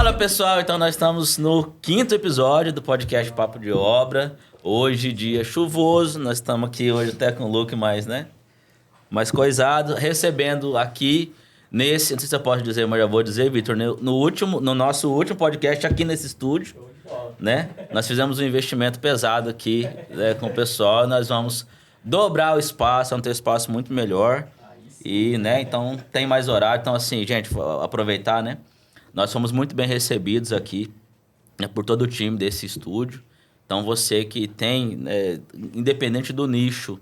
Fala pessoal, então nós estamos no 5º episódio do podcast Papo de Obra. Hoje, dia chuvoso, nós estamos aqui hoje até com o look mais, né? Mais coisado, recebendo aqui nesse, não sei se eu posso dizer, mas já vou dizer, Vitor, no nosso último podcast aqui nesse estúdio, né? Nós fizemos um investimento pesado aqui, né, com o pessoal, nós vamos dobrar o espaço, vamos ter um espaço muito melhor. E, né, então tem mais horário, então assim, gente, aproveitar, né? Nós fomos muito bem recebidos aqui, né, por todo o time desse estúdio. Então, você que tem, né, independente do nicho,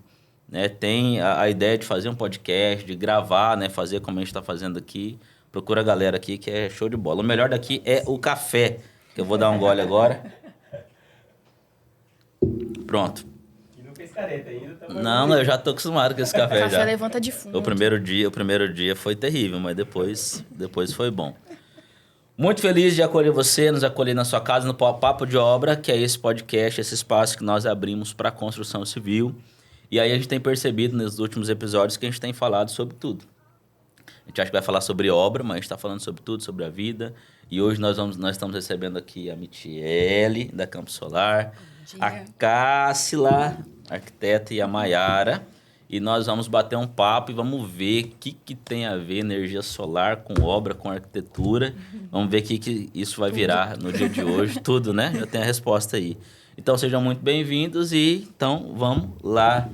né, tem a ideia de fazer um podcast, de gravar, né, fazer como a gente está fazendo aqui, procura a galera aqui que é show de bola. O melhor daqui é o café, que eu vou dar um gole agora. Pronto. E não fez careta ainda? Tá Não, eu já tô acostumado com esse café já. O café levanta de fundo. O primeiro dia foi terrível, mas depois foi bom. Muito feliz de acolher você, nos acolher na sua casa, no Papo de Obra, que é esse podcast, esse espaço que nós abrimos para a construção civil. E aí a gente tem percebido nos últimos episódios que a gente tem falado sobre tudo. A gente acha que vai falar sobre obra, mas a gente está falando sobre tudo, sobre a vida. E hoje nós estamos recebendo aqui a Michele, da Campo Solar, a Cássila, arquiteta, e a Maiara. E nós vamos bater um papo e vamos ver o que tem a ver energia solar com obra, com arquitetura. Vamos ver o que isso vai virar no dia de hoje. Tudo, né? Já tem a resposta aí. Então, sejam muito bem-vindos e, então, vamos lá.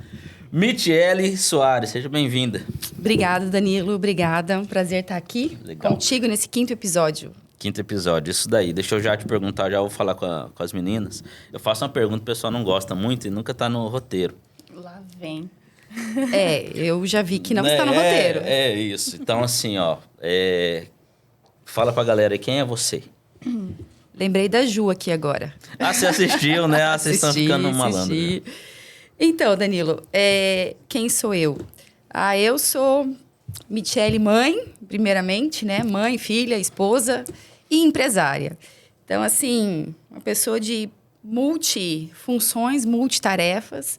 Michele Soares, seja bem-vinda. Obrigada, Danilo. Obrigada. Um prazer estar aqui contigo nesse 5º episódio. 5º episódio, isso daí. Deixa eu já te perguntar, já vou falar com as meninas. Eu faço uma pergunta, o pessoal não gosta muito e nunca está no roteiro. Lá vem. Eu já vi que não está no roteiro. É isso. Então, assim, ó, fala pra galera aí, quem é você? Lembrei da Ju aqui agora. Você assistiu, né? Vocês estão ficando malandro. Então, Danilo, quem sou eu? Eu sou Michele mãe, primeiramente, né? Mãe, filha, esposa e empresária. Então, assim, uma pessoa de multifunções, multitarefas,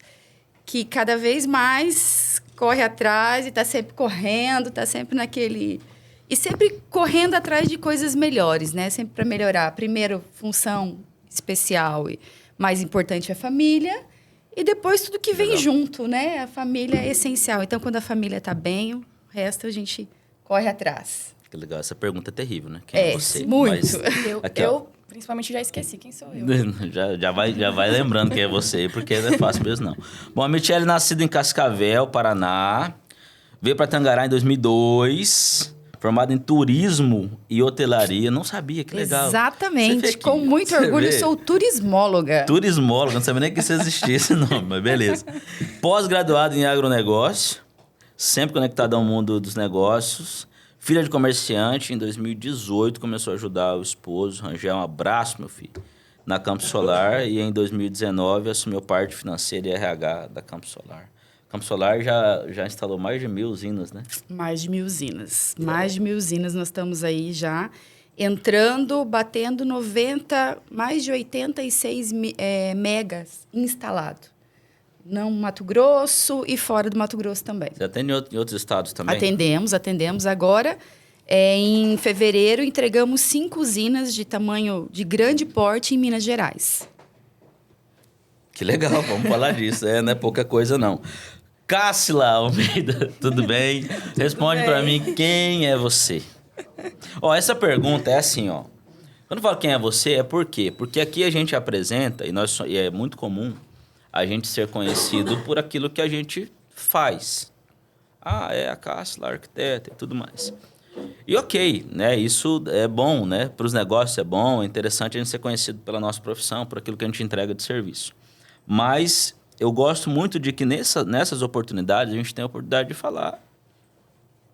que cada vez mais corre atrás e está sempre correndo, está sempre naquele... E sempre correndo atrás de coisas melhores, né? Sempre para melhorar. Primeiro, função especial e mais importante é a família. E depois tudo que vem junto, né? A família é essencial. Então, quando a família está bem, o resto a gente corre atrás. Que legal. Essa pergunta é terrível, né? Quem é você? Muito. Mas, eu principalmente já esqueci quem sou eu. já vai lembrando quem é você, porque não é fácil mesmo, não. Bom, a Michele é nascida em Cascavel, Paraná. Veio para Tangará em 2002. Formada em turismo e hotelaria. Não sabia, que legal. Exatamente. Com muito orgulho, sou turismóloga. Turismóloga, não sabia nem que isso existisse, não, mas beleza. Pós-graduada em agronegócio, sempre conectada ao mundo dos negócios. Filha de comerciante, em 2018 começou a ajudar o esposo, Rangel, um abraço, meu filho, na Campo Solar. E em 2019 assumiu parte financeira e RH da Campo Solar. Campo Solar já instalou mais de 1.000 usinas, né? Mais de 1.000 usinas. Mais de 1.000 usinas nós estamos aí já entrando, batendo 90, mais de 86 megas instalado. No Mato Grosso e fora do Mato Grosso também. Você atende em outros estados também? Atendemos. Agora, em fevereiro, entregamos 5 usinas de tamanho de grande porte em Minas Gerais. Que legal, vamos falar disso. Não é pouca coisa, não. Cássila Almeida, tudo bem? Responde para mim, quem é você? Essa pergunta é assim, ó. Quando eu falo quem é você, é por quê? Porque aqui a gente apresenta, e é muito comum a gente ser conhecido por aquilo que a gente faz. É a Cássila, arquiteta e tudo mais. E ok, né? Isso é bom, né? Para os negócios é bom, é interessante a gente ser conhecido pela nossa profissão, por aquilo que a gente entrega de serviço. Mas eu gosto muito de que nessas oportunidades a gente tem a oportunidade de falar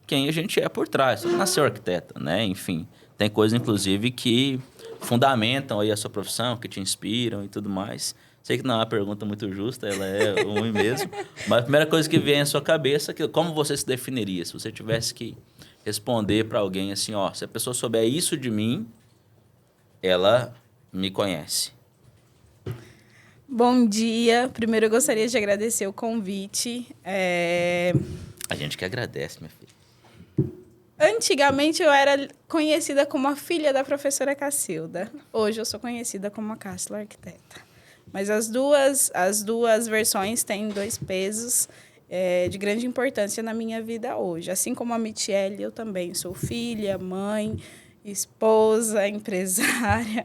quem a gente é por trás. Você não nasceu arquiteta, né? Enfim, tem coisas, inclusive, que fundamentam aí a sua profissão, que te inspiram e tudo mais. Sei que não é uma pergunta muito justa, ela é ruim mesmo. Mas a primeira coisa que vem à sua cabeça é como você se definiria? Se você tivesse que responder para alguém assim, se a pessoa souber isso de mim, ela me conhece. Bom dia. Primeiro eu gostaria de agradecer o convite. A gente que agradece, minha filha. Antigamente eu era conhecida como a filha da professora Cacilda. Hoje eu sou conhecida como a Cássila Arquiteta. Mas as duas versões têm dois pesos de grande importância na minha vida hoje. Assim como a Michele, eu também sou filha, mãe, esposa, empresária.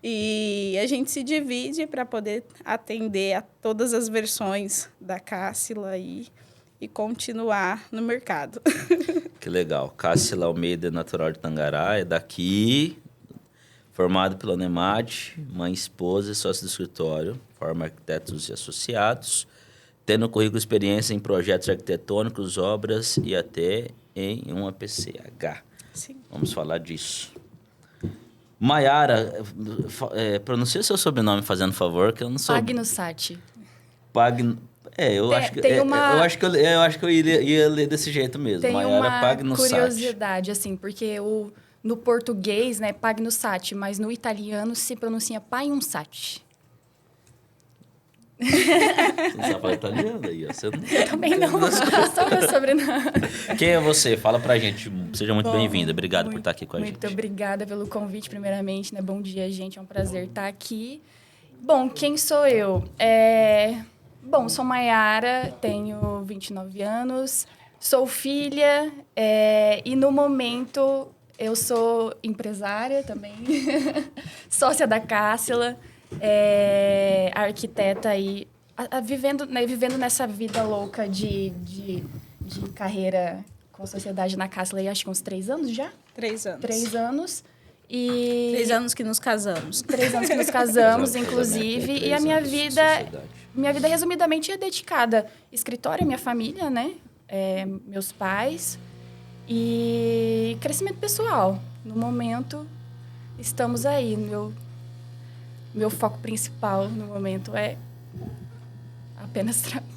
E a gente se divide para poder atender a todas as versões da Cássila e continuar no mercado. Que legal. Cássila Almeida, natural de Tangará, é daqui, formado pela Unemad, mãe, esposa e sócio do escritório, forma arquitetos e associados, tendo no currículo experiência em projetos arquitetônicos, obras e até em uma PCH. Sim. Vamos falar disso. Maiara, pronuncia seu sobrenome fazendo favor, que eu não sou... Pagnussati. Eu acho que eu ia ler desse jeito mesmo. Tem Maiara uma Pagnussati. curiosidade, assim, porque no português, né, Pagnussati, mas no italiano se pronuncia Paiunsati. Você não sabe falar italiano aí, ó. Você não... Eu também não, só meu sobrenome. Quem é você? Fala pra gente. Seja muito Bom, bem-vinda. Obrigado por estar aqui com a gente. Muito obrigada pelo convite, primeiramente, né? Bom dia, gente. É um prazer estar aqui. Bom, quem sou eu? Bom, sou Maiara, tenho 29 anos, sou filha e, no momento, eu sou empresária também, sócia da Cássila, arquiteta aí, vivendo nessa vida louca de carreira com sociedade na Cássila, acho que uns 3 anos já? 3 anos. 3 anos. E 3 anos que nos casamos. 3 anos que nos casamos, Exato, inclusive. casamento, E a minha três anos de vida, sociedade. resumidamente, é dedicada à escritório, à minha família, né? Meus pais. E crescimento pessoal. No momento, estamos aí. Meu foco principal, no momento, é apenas trabalho.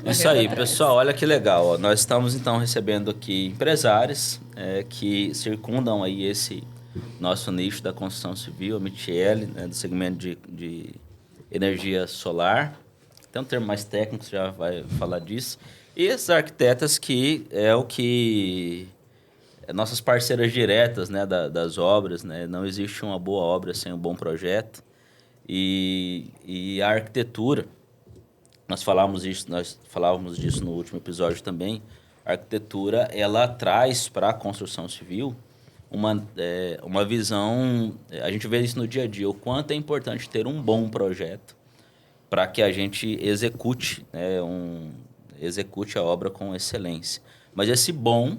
Isso aí, pessoal. Olha que legal. Ó. Nós estamos, então, recebendo aqui empresários que circundam aí esse nosso nicho da construção civil, a Michele, né, do segmento de energia solar. Tem um termo mais técnico, você já vai falar disso. E esses arquitetas que nossas parceiras diretas, né, das obras, né? Não existe uma boa obra sem um bom projeto. E a arquitetura, nós falávamos disso no último episódio também. A arquitetura, ela traz para a construção civil uma visão... A gente vê isso no dia a dia, o quanto é importante ter um bom projeto para que a gente execute, né, execute a obra com excelência. Mas esse bom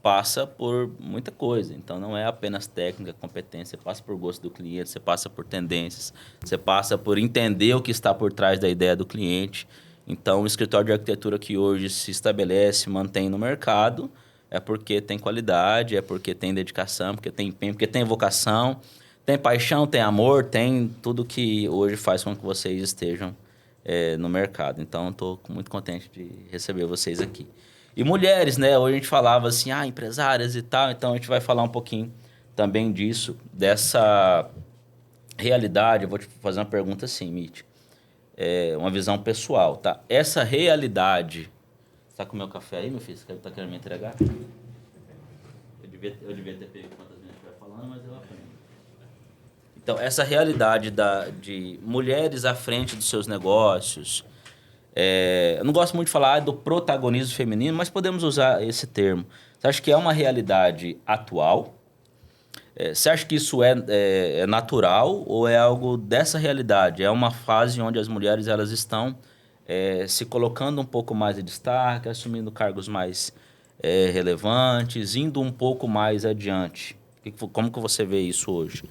passa por muita coisa. Então, não é apenas técnica, competência. Você passa por gosto do cliente, você passa por tendências, você passa por entender o que está por trás da ideia do cliente. Então, o escritório de arquitetura que hoje se estabelece, mantém no mercado, é porque tem qualidade, é porque tem dedicação, porque tem empenho, porque tem vocação, tem paixão, tem amor, tem tudo que hoje faz com que vocês estejam no mercado. Então, estou muito contente de receber vocês aqui. E mulheres, né? Hoje a gente falava assim, empresárias e tal. Então, a gente vai falar um pouquinho também disso, dessa realidade. Eu vou te fazer uma pergunta assim, Mitch. Uma visão pessoal, tá? Essa realidade... Você tá com o meu café aí, meu filho? Você tá querendo me entregar? Eu devia ter pego quantas vezes a gente vai falando, mas eu aprendo. Então, essa realidade de mulheres à frente dos seus negócios... eu não gosto muito de falar do protagonismo feminino, mas podemos usar esse termo. Você acha que é uma realidade atual? Você acha que isso é natural ou é algo dessa realidade? É uma fase onde as mulheres elas estão se colocando um pouco mais de destaque, assumindo cargos mais relevantes, indo um pouco mais adiante. Como que você vê isso hoje?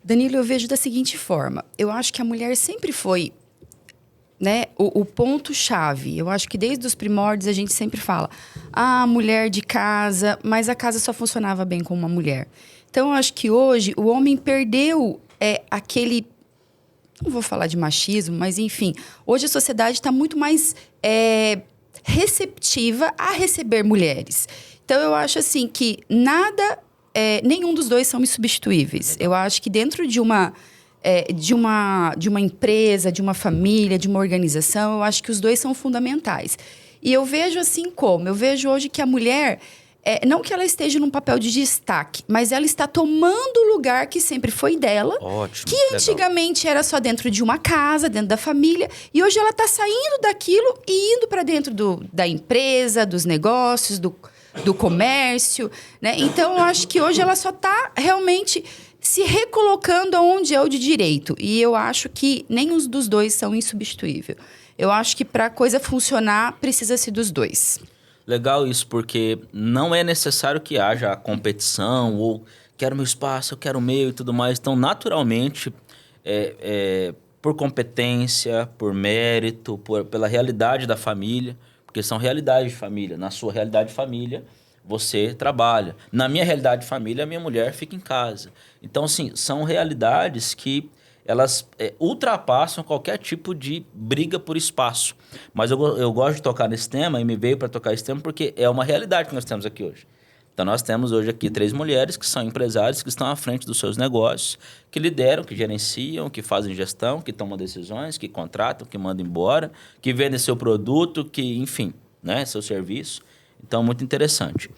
Danilo, eu vejo da seguinte forma. Eu acho que a mulher sempre foi... né, o ponto-chave. Eu acho que desde os primórdios a gente sempre fala mulher de casa, mas a casa só funcionava bem com uma mulher. Então, eu acho que hoje o homem perdeu aquele... Não vou falar de machismo, mas enfim. Hoje a sociedade está muito mais receptiva a receber mulheres. Então, eu acho assim que nenhum dos dois são insubstituíveis. Eu acho que dentro de uma empresa, de uma família, de uma organização, eu acho que os dois são fundamentais. E eu vejo assim como? Eu vejo hoje que a mulher, não que ela esteja num papel de destaque, mas ela está tomando o lugar que sempre foi dela. Ótimo. Que legal. antigamente era só dentro de uma casa, dentro da família. E hoje ela está saindo daquilo e indo para dentro da empresa, dos negócios, do comércio, né? Então, eu acho que hoje ela só está realmente se recolocando aonde é o de direito. E eu acho que nem os dos dois são insubstituíveis. Eu acho que para a coisa funcionar, precisa-se dos dois. Legal isso, porque não é necessário que haja a competição ou quero meu espaço, eu quero o meu e tudo mais. Então, naturalmente, por competência, por mérito, pela realidade da família, porque são realidades de família. Na sua realidade de família, você trabalha. Na minha realidade de família, a minha mulher fica em casa. Então, assim, são realidades que elas ultrapassam qualquer tipo de briga por espaço. Mas eu gosto de tocar nesse tema e me veio para tocar esse tema porque é uma realidade que nós temos aqui hoje. Então, nós temos hoje aqui 3 mulheres que são empresárias, que estão à frente dos seus negócios, que lideram, que gerenciam, que fazem gestão, que tomam decisões, que contratam, que mandam embora, que vendem seu produto, que, enfim, né, seu serviço. Então, muito interessante.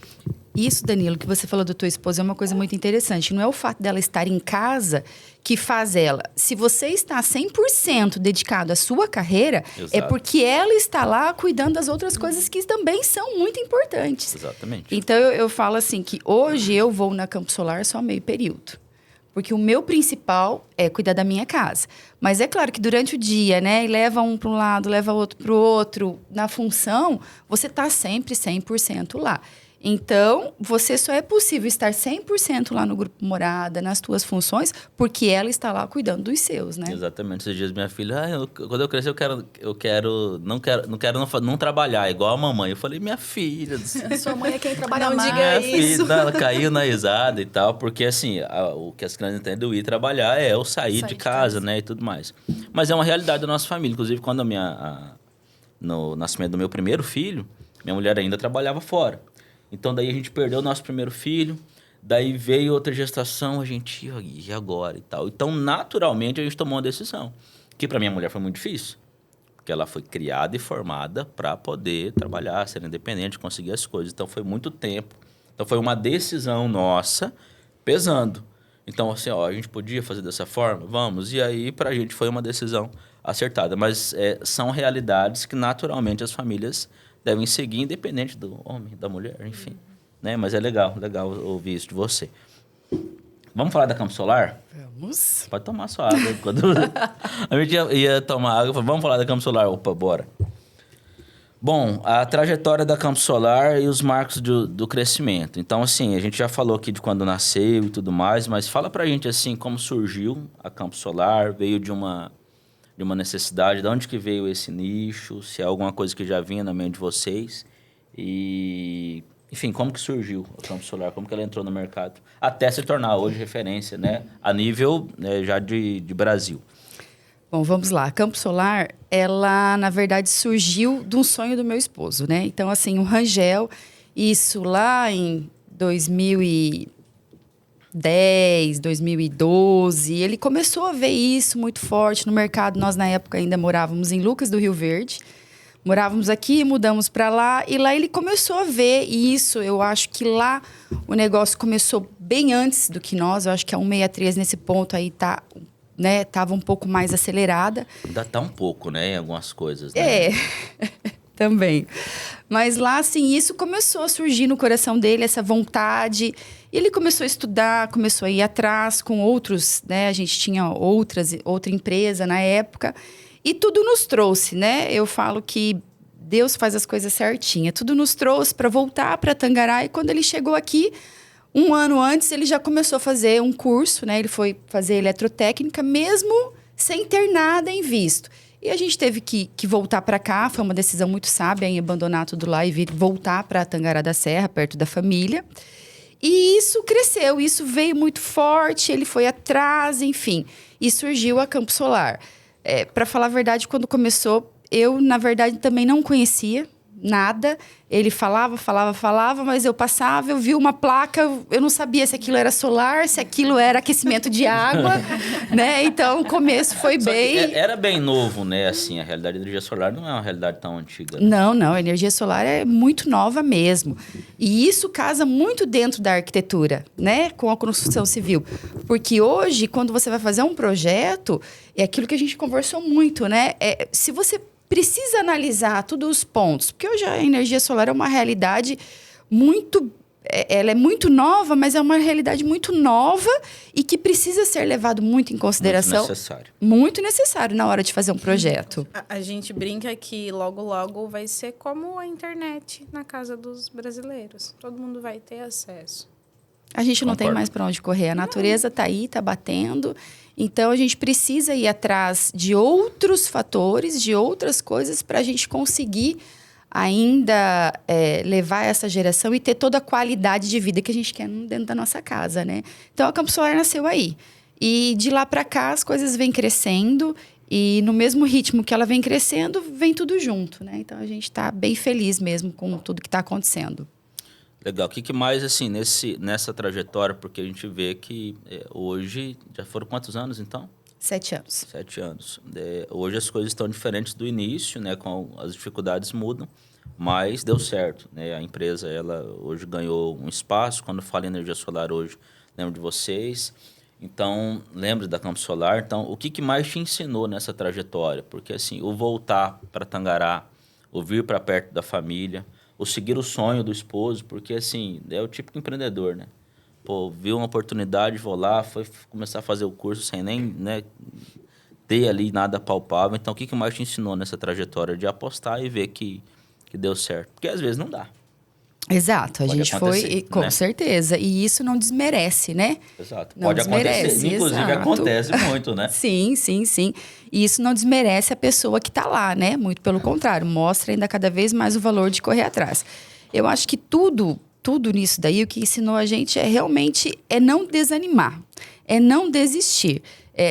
Isso, Danilo, que você falou da tua esposa é uma coisa muito interessante. Não é o fato dela estar em casa que faz ela. Se você está 100% dedicado à sua carreira, Exato. é porque ela está lá cuidando das outras coisas que também são muito importantes. Exatamente. Então, eu falo assim que hoje eu vou na Campo Solar só meio período. Porque o meu principal é cuidar da minha casa. Mas é claro que durante o dia, né? E leva um para um lado, leva outro para o outro. Na função, você está sempre 100% lá. Então, você só é possível estar 100% lá no Grupo Morada, nas tuas funções, porque ela está lá cuidando dos seus, né? Exatamente. Esses dias minha filha, quando eu crescer não quero não trabalhar igual a mamãe. Eu falei, minha filha do céu. Sua mãe é quem trabalha Não mais. diga Minha isso. filha, ela caiu na risada e tal, porque assim, o que as crianças entendem do ir trabalhar é o sair de casa, né, e tudo mais. Mas é uma realidade da nossa família. Inclusive, quando no nascimento do meu primeiro filho, minha mulher ainda trabalhava fora. Então, daí a gente perdeu o nosso primeiro filho, daí veio outra gestação, a gente, e agora e tal. Então, naturalmente, a gente tomou uma decisão, que para minha mulher foi muito difícil, porque ela foi criada e formada para poder trabalhar, ser independente, conseguir as coisas. Então, foi muito tempo. Então, foi uma decisão nossa, pesando. Então, assim, a gente podia fazer dessa forma? Vamos. E aí, para a gente, foi uma decisão acertada. Mas são realidades que, naturalmente, as famílias devem seguir, independente do homem, da mulher, enfim. Né? Mas é legal ouvir isso de você. Vamos falar da Campo Solar? Vamos. Pode tomar sua água. Quando a gente ia tomar água, vamos falar da Campo Solar. Opa, bora. Bom, a trajetória da Campo Solar e os marcos do crescimento. Então, assim, a gente já falou aqui de quando nasceu e tudo mais, mas fala pra gente, assim, como surgiu a Campo Solar, veio de uma necessidade, de onde que veio esse nicho, se é alguma coisa que já vinha na mente de vocês e, enfim, como que surgiu a Campo Solar, como que ela entrou no mercado, até se tornar hoje referência, né, a nível já de Brasil. Bom, vamos lá. A Campo Solar, ela, na verdade, surgiu de um sonho do meu esposo, né? Então, assim, o Rangel, isso lá em 2010, 2012, ele começou a ver isso muito forte no mercado. Nós, na época, ainda morávamos em Lucas do Rio Verde. Morávamos aqui, mudamos para lá. E lá ele começou a ver isso. Eu acho que lá o negócio começou bem antes do que nós. Eu acho que a 163, nesse ponto aí, tava um pouco mais acelerada. Ainda tá um pouco, né, em algumas coisas, né? Também. Mas lá, assim, isso começou a surgir no coração dele, essa vontade. E ele começou a estudar, começou a ir atrás com outros, né? A gente tinha outra empresa na época. E tudo nos trouxe, né? Eu falo que Deus faz as coisas certinhas. Tudo nos trouxe para voltar para Tangará. E quando ele chegou aqui, um ano antes, ele já começou a fazer um curso, né? Ele foi fazer eletrotécnica, mesmo sem ter nada em visto. E a gente teve que voltar para cá. Foi uma decisão muito sábia em abandonar tudo lá e voltar para Tangará da Serra, perto da família. E isso cresceu, isso veio muito forte, ele foi atrás, enfim. E surgiu a Campo Solar. Para falar a verdade, quando começou, eu, na verdade, também não conhecia, nada. Ele falava, mas eu passava, eu vi uma placa, eu não sabia se aquilo era solar, se aquilo era aquecimento de água, né? Então, o começo foi Só bem... que era bem novo, né? Assim, a realidade da energia solar não é uma realidade tão antiga. Né? Não, a energia solar é muito nova mesmo. E isso casa muito dentro da arquitetura, né? Com a construção civil. Porque hoje, quando você vai fazer um projeto, é aquilo que a gente conversou muito, né? Se você precisa analisar todos os pontos, porque hoje a energia solar é uma realidade muito... Ela é muito nova, mas é uma realidade muito nova e que precisa ser levado muito em consideração. Muito necessário. Muito necessário na hora de fazer um projeto. A gente brinca que logo vai ser como a internet na casa dos brasileiros. Todo mundo vai ter acesso. A gente não tem Concordo. mais para onde correr. A natureza está aí, está batendo. Então, a gente precisa ir atrás de outros fatores, de outras coisas, para a gente conseguir ainda levar essa geração e ter toda a qualidade de vida que a gente quer dentro da nossa casa, né? Então, a Campus Solar nasceu aí. E de lá para cá, as coisas vêm crescendo. E no mesmo ritmo que ela vem crescendo, vem tudo junto, né? Então, a gente está bem feliz mesmo com tudo que está acontecendo. Legal. O que mais, assim, nessa trajetória, porque a gente vê que hoje, já foram quantos anos, então? 7 anos. 7 anos. Hoje as coisas estão diferentes do início, né? As dificuldades mudam, mas deu certo, né? A empresa, ela hoje ganhou um espaço. Quando eu falo em energia solar hoje, lembro de vocês. Então, lembre da Campus Solar. Então, o que mais te ensinou nessa trajetória? Porque, assim, o voltar para Tangará, o vir para perto da família, o seguir o sonho do esposo, porque, assim, é o típico empreendedor, né? Pô, viu uma oportunidade, vou lá, foi começar a fazer o curso sem nem, né, ter ali nada palpável. Então, o que mais te ensinou nessa trajetória de apostar e ver que deu certo? Porque, às vezes, não dá. Exato, a Pode gente acontecer, foi, com né? certeza, e isso não desmerece, né? Exato. Não Pode desmerece, acontecer. Inclusive, exato. acontece muito, né? Sim. E isso não desmerece a pessoa que está lá, né? Muito pelo contrário, mostra ainda cada vez mais o valor de correr atrás. Eu acho que tudo nisso daí, o que ensinou a gente realmente não desanimar, é não desistir.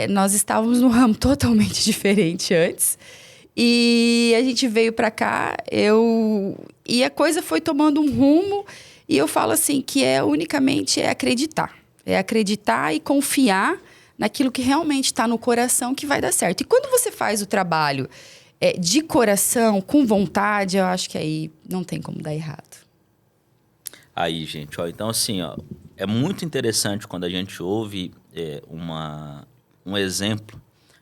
Nós estávamos num ramo totalmente diferente antes, e a gente veio para cá, e a coisa foi tomando um rumo, e eu falo assim, que unicamente acreditar. É acreditar e confiar naquilo que realmente está no coração que vai dar certo. E quando você faz o trabalho de coração, com vontade, eu acho que aí não tem como dar errado. Aí, gente, ó, então assim, ó, é muito interessante quando a gente ouve um exemplo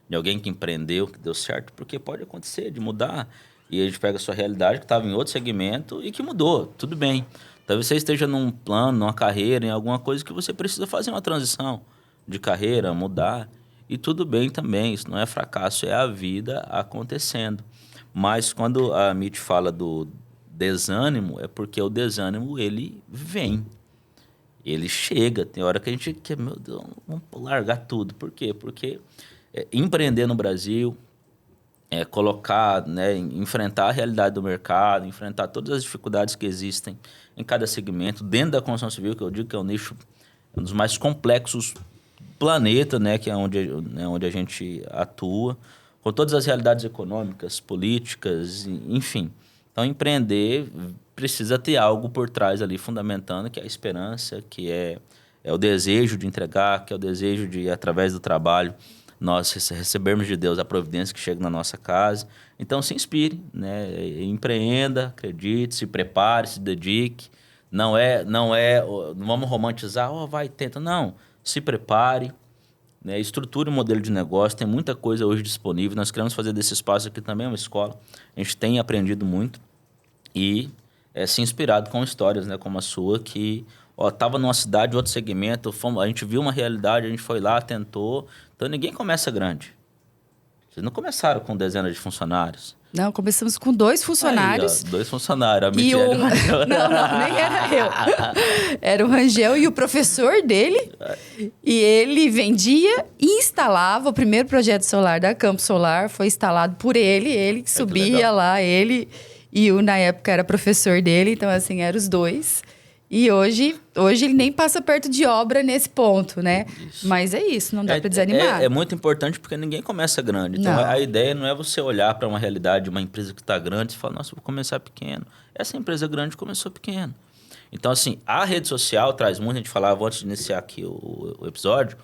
de alguém que empreendeu, que deu certo, porque pode acontecer de mudar. E a gente pega a sua realidade, que estava em outro segmento e que mudou, tudo bem. Talvez você esteja num plano, numa carreira, em alguma coisa que você precisa fazer uma transição de carreira, mudar. E tudo bem também, isso não é fracasso, é a vida acontecendo. Mas quando a Mitty fala do desânimo, é porque o desânimo, ele vem. Ele chega. Tem hora que a gente quer, meu Deus, vamos largar tudo. Por quê? Porque empreender no Brasil, colocar, né, enfrentar a realidade do mercado, enfrentar todas as dificuldades que existem em cada segmento, dentro da construção civil, que eu digo que é um nicho, um dos mais complexos do planeta, né, que é onde a gente atua, com todas as realidades econômicas, políticas, enfim. Então, empreender precisa ter algo por trás ali, fundamentando, que é a esperança, que é o desejo de entregar, que é o desejo de, através do trabalho, nós recebermos de Deus a providência que chega na nossa casa. Então, se inspire, né? Empreenda, acredite, se prepare, se dedique. Não vamos romantizar, vai, tenta. Não, se prepare, né? Estruture um modelo de negócio. Tem muita coisa hoje disponível. Nós queremos fazer desse espaço aqui também uma escola. A gente tem aprendido muito e se inspirado com histórias, né, como a sua, que estava numa cidade, outro segmento, a gente viu uma realidade, a gente foi lá, tentou. Então, ninguém começa grande. Vocês não começaram com dezenas de funcionários. Não, começamos com 2 funcionários. Aí, 2 funcionários. A Mitty E o... Não, nem era eu. Era o Rangel e o professor dele. E ele vendia e instalava. O primeiro projeto solar da Campus Solar foi instalado por ele. Ele que subia lá, ele... E na época, era professor dele. Então, assim, eram os 2. E hoje ele nem passa perto de obra nesse ponto, né? Isso. Mas é isso, não dá para desanimar. É muito importante porque ninguém começa grande. Então, Não. a ideia não é você olhar para uma realidade de uma empresa que está grande e falar, nossa, vou começar pequeno. Essa empresa grande começou pequeno. Então, assim, a rede social traz muito, a gente falava antes de iniciar aqui o episódio,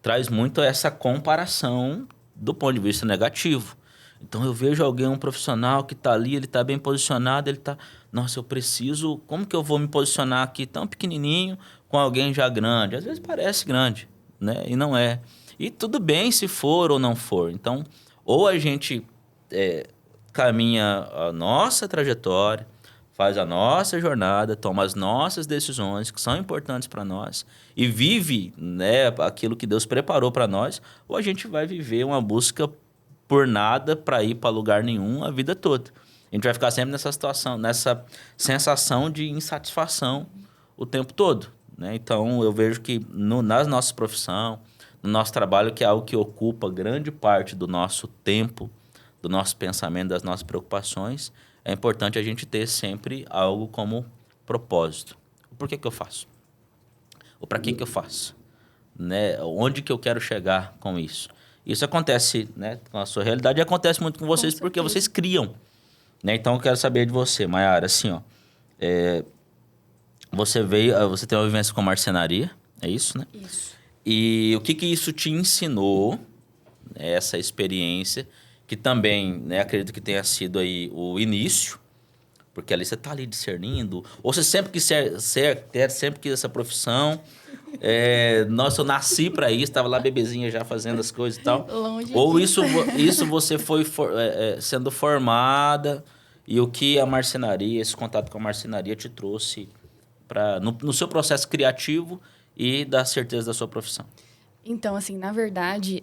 traz muito essa comparação do ponto de vista negativo. Então, eu vejo um profissional que está ali, ele está bem posicionado, ele está... Nossa, eu preciso... Como que eu vou me posicionar aqui tão pequenininho com alguém já grande? Às vezes parece grande, né? E não é. E tudo bem se for ou não for. Então, ou a gente caminha a nossa trajetória, faz a nossa jornada, toma as nossas decisões que são importantes para nós e vive, né, aquilo que Deus preparou para nós, ou a gente vai viver uma busca por nada para ir para lugar nenhum a vida toda. A gente vai ficar sempre nessa situação, nessa sensação de insatisfação o tempo todo, né? Então, eu vejo que na nossa profissão, no nosso trabalho, que é algo que ocupa grande parte do nosso tempo, do nosso pensamento, das nossas preocupações, é importante a gente ter sempre algo como propósito. Por que eu faço? Ou para que eu faço? Né? Onde que eu quero chegar com isso? Isso acontece, né, com a sua realidade e acontece muito com vocês porque vocês criam. Né? Então, eu quero saber de você, Mayara, assim, ó, você tem uma vivência com marcenaria, é isso, né? Isso. E o que isso te ensinou, né, essa experiência, que também, né, acredito que tenha sido aí o início, porque ali você está ali discernindo, ou você sempre quis sempre quis essa profissão, nossa, eu nasci para isso, estava lá bebezinha já fazendo as coisas e tal. Longe Ou disso. isso você foi sendo formada e o que a marcenaria, esse contato com a marcenaria te trouxe no seu processo criativo e da certeza da sua profissão. Então, assim, na verdade,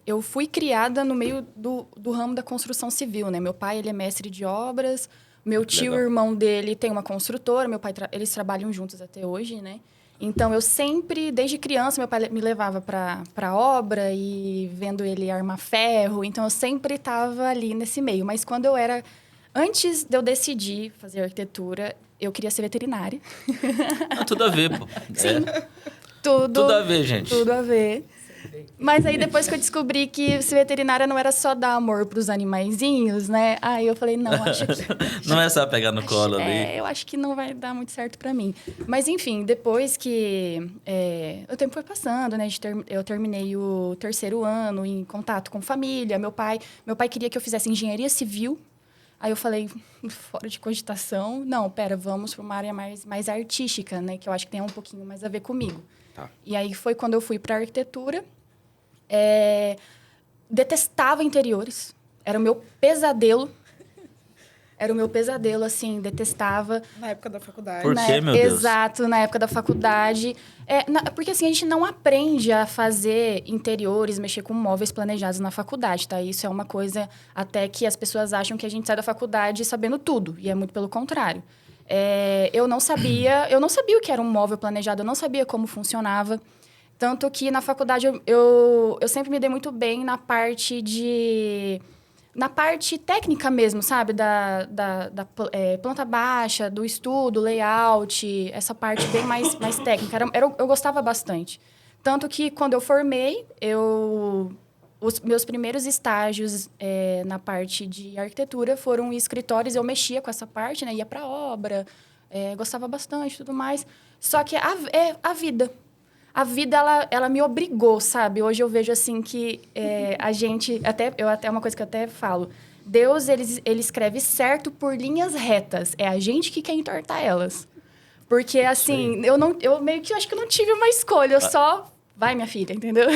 eu fui criada no meio do ramo da construção civil, né? Meu pai, ele é mestre de obras, meu tio, Legal. irmão dele, tem uma construtora, meu pai, eles trabalham juntos até hoje, né? Então, eu sempre, desde criança, meu pai me levava para obra e vendo ele armar ferro, então eu sempre estava ali nesse meio. Mas quando antes de eu decidir fazer arquitetura, eu queria ser veterinária. Tudo a ver, pô. Sim. Tudo a ver, gente. Tudo a ver. Mas aí, depois que eu descobri que ser veterinária não era só dar amor pros animaizinhos, né? Aí eu falei, não, acho que... Não é só pegar no colo ali. Eu acho que não vai dar muito certo pra mim. Mas, enfim, depois que o tempo foi passando, né? Eu terminei o 3º ano em contato com família. Meu pai queria que eu fizesse engenharia civil. Aí eu falei, fora de cogitação, não, vamos para uma área mais artística, né? Que eu acho que tem um pouquinho mais a ver comigo. Tá. E aí foi quando eu fui para arquitetura. Detestava interiores. Era o meu pesadelo. Assim, detestava. Na época da faculdade. Por quê, meu Deus? Exato, na época da faculdade. Porque assim, a gente não aprende a fazer interiores, mexer com móveis planejados na faculdade, tá? Isso é uma coisa até que as pessoas acham que a gente sai da faculdade sabendo tudo. E é muito pelo contrário. Eu não sabia o que era um móvel planejado, eu não sabia como funcionava. Tanto que na faculdade eu sempre me dei muito bem na parte técnica mesmo, sabe? Da planta baixa, do estudo, layout, essa parte bem mais técnica. Eu gostava bastante. Tanto que, quando eu formei, os meus primeiros estágios na parte de arquitetura foram em escritórios. Eu mexia com essa parte, né? Ia para obra, gostava bastante e tudo mais. Só que a vida... A vida, ela me obrigou, sabe? Hoje eu vejo, assim, que a gente... Até uma coisa que eu até falo. Deus, ele escreve certo por linhas retas. É a gente que quer entortar elas. Porque, assim, eu meio que acho que eu não tive uma escolha. Eu só... Vai, minha filha, entendeu?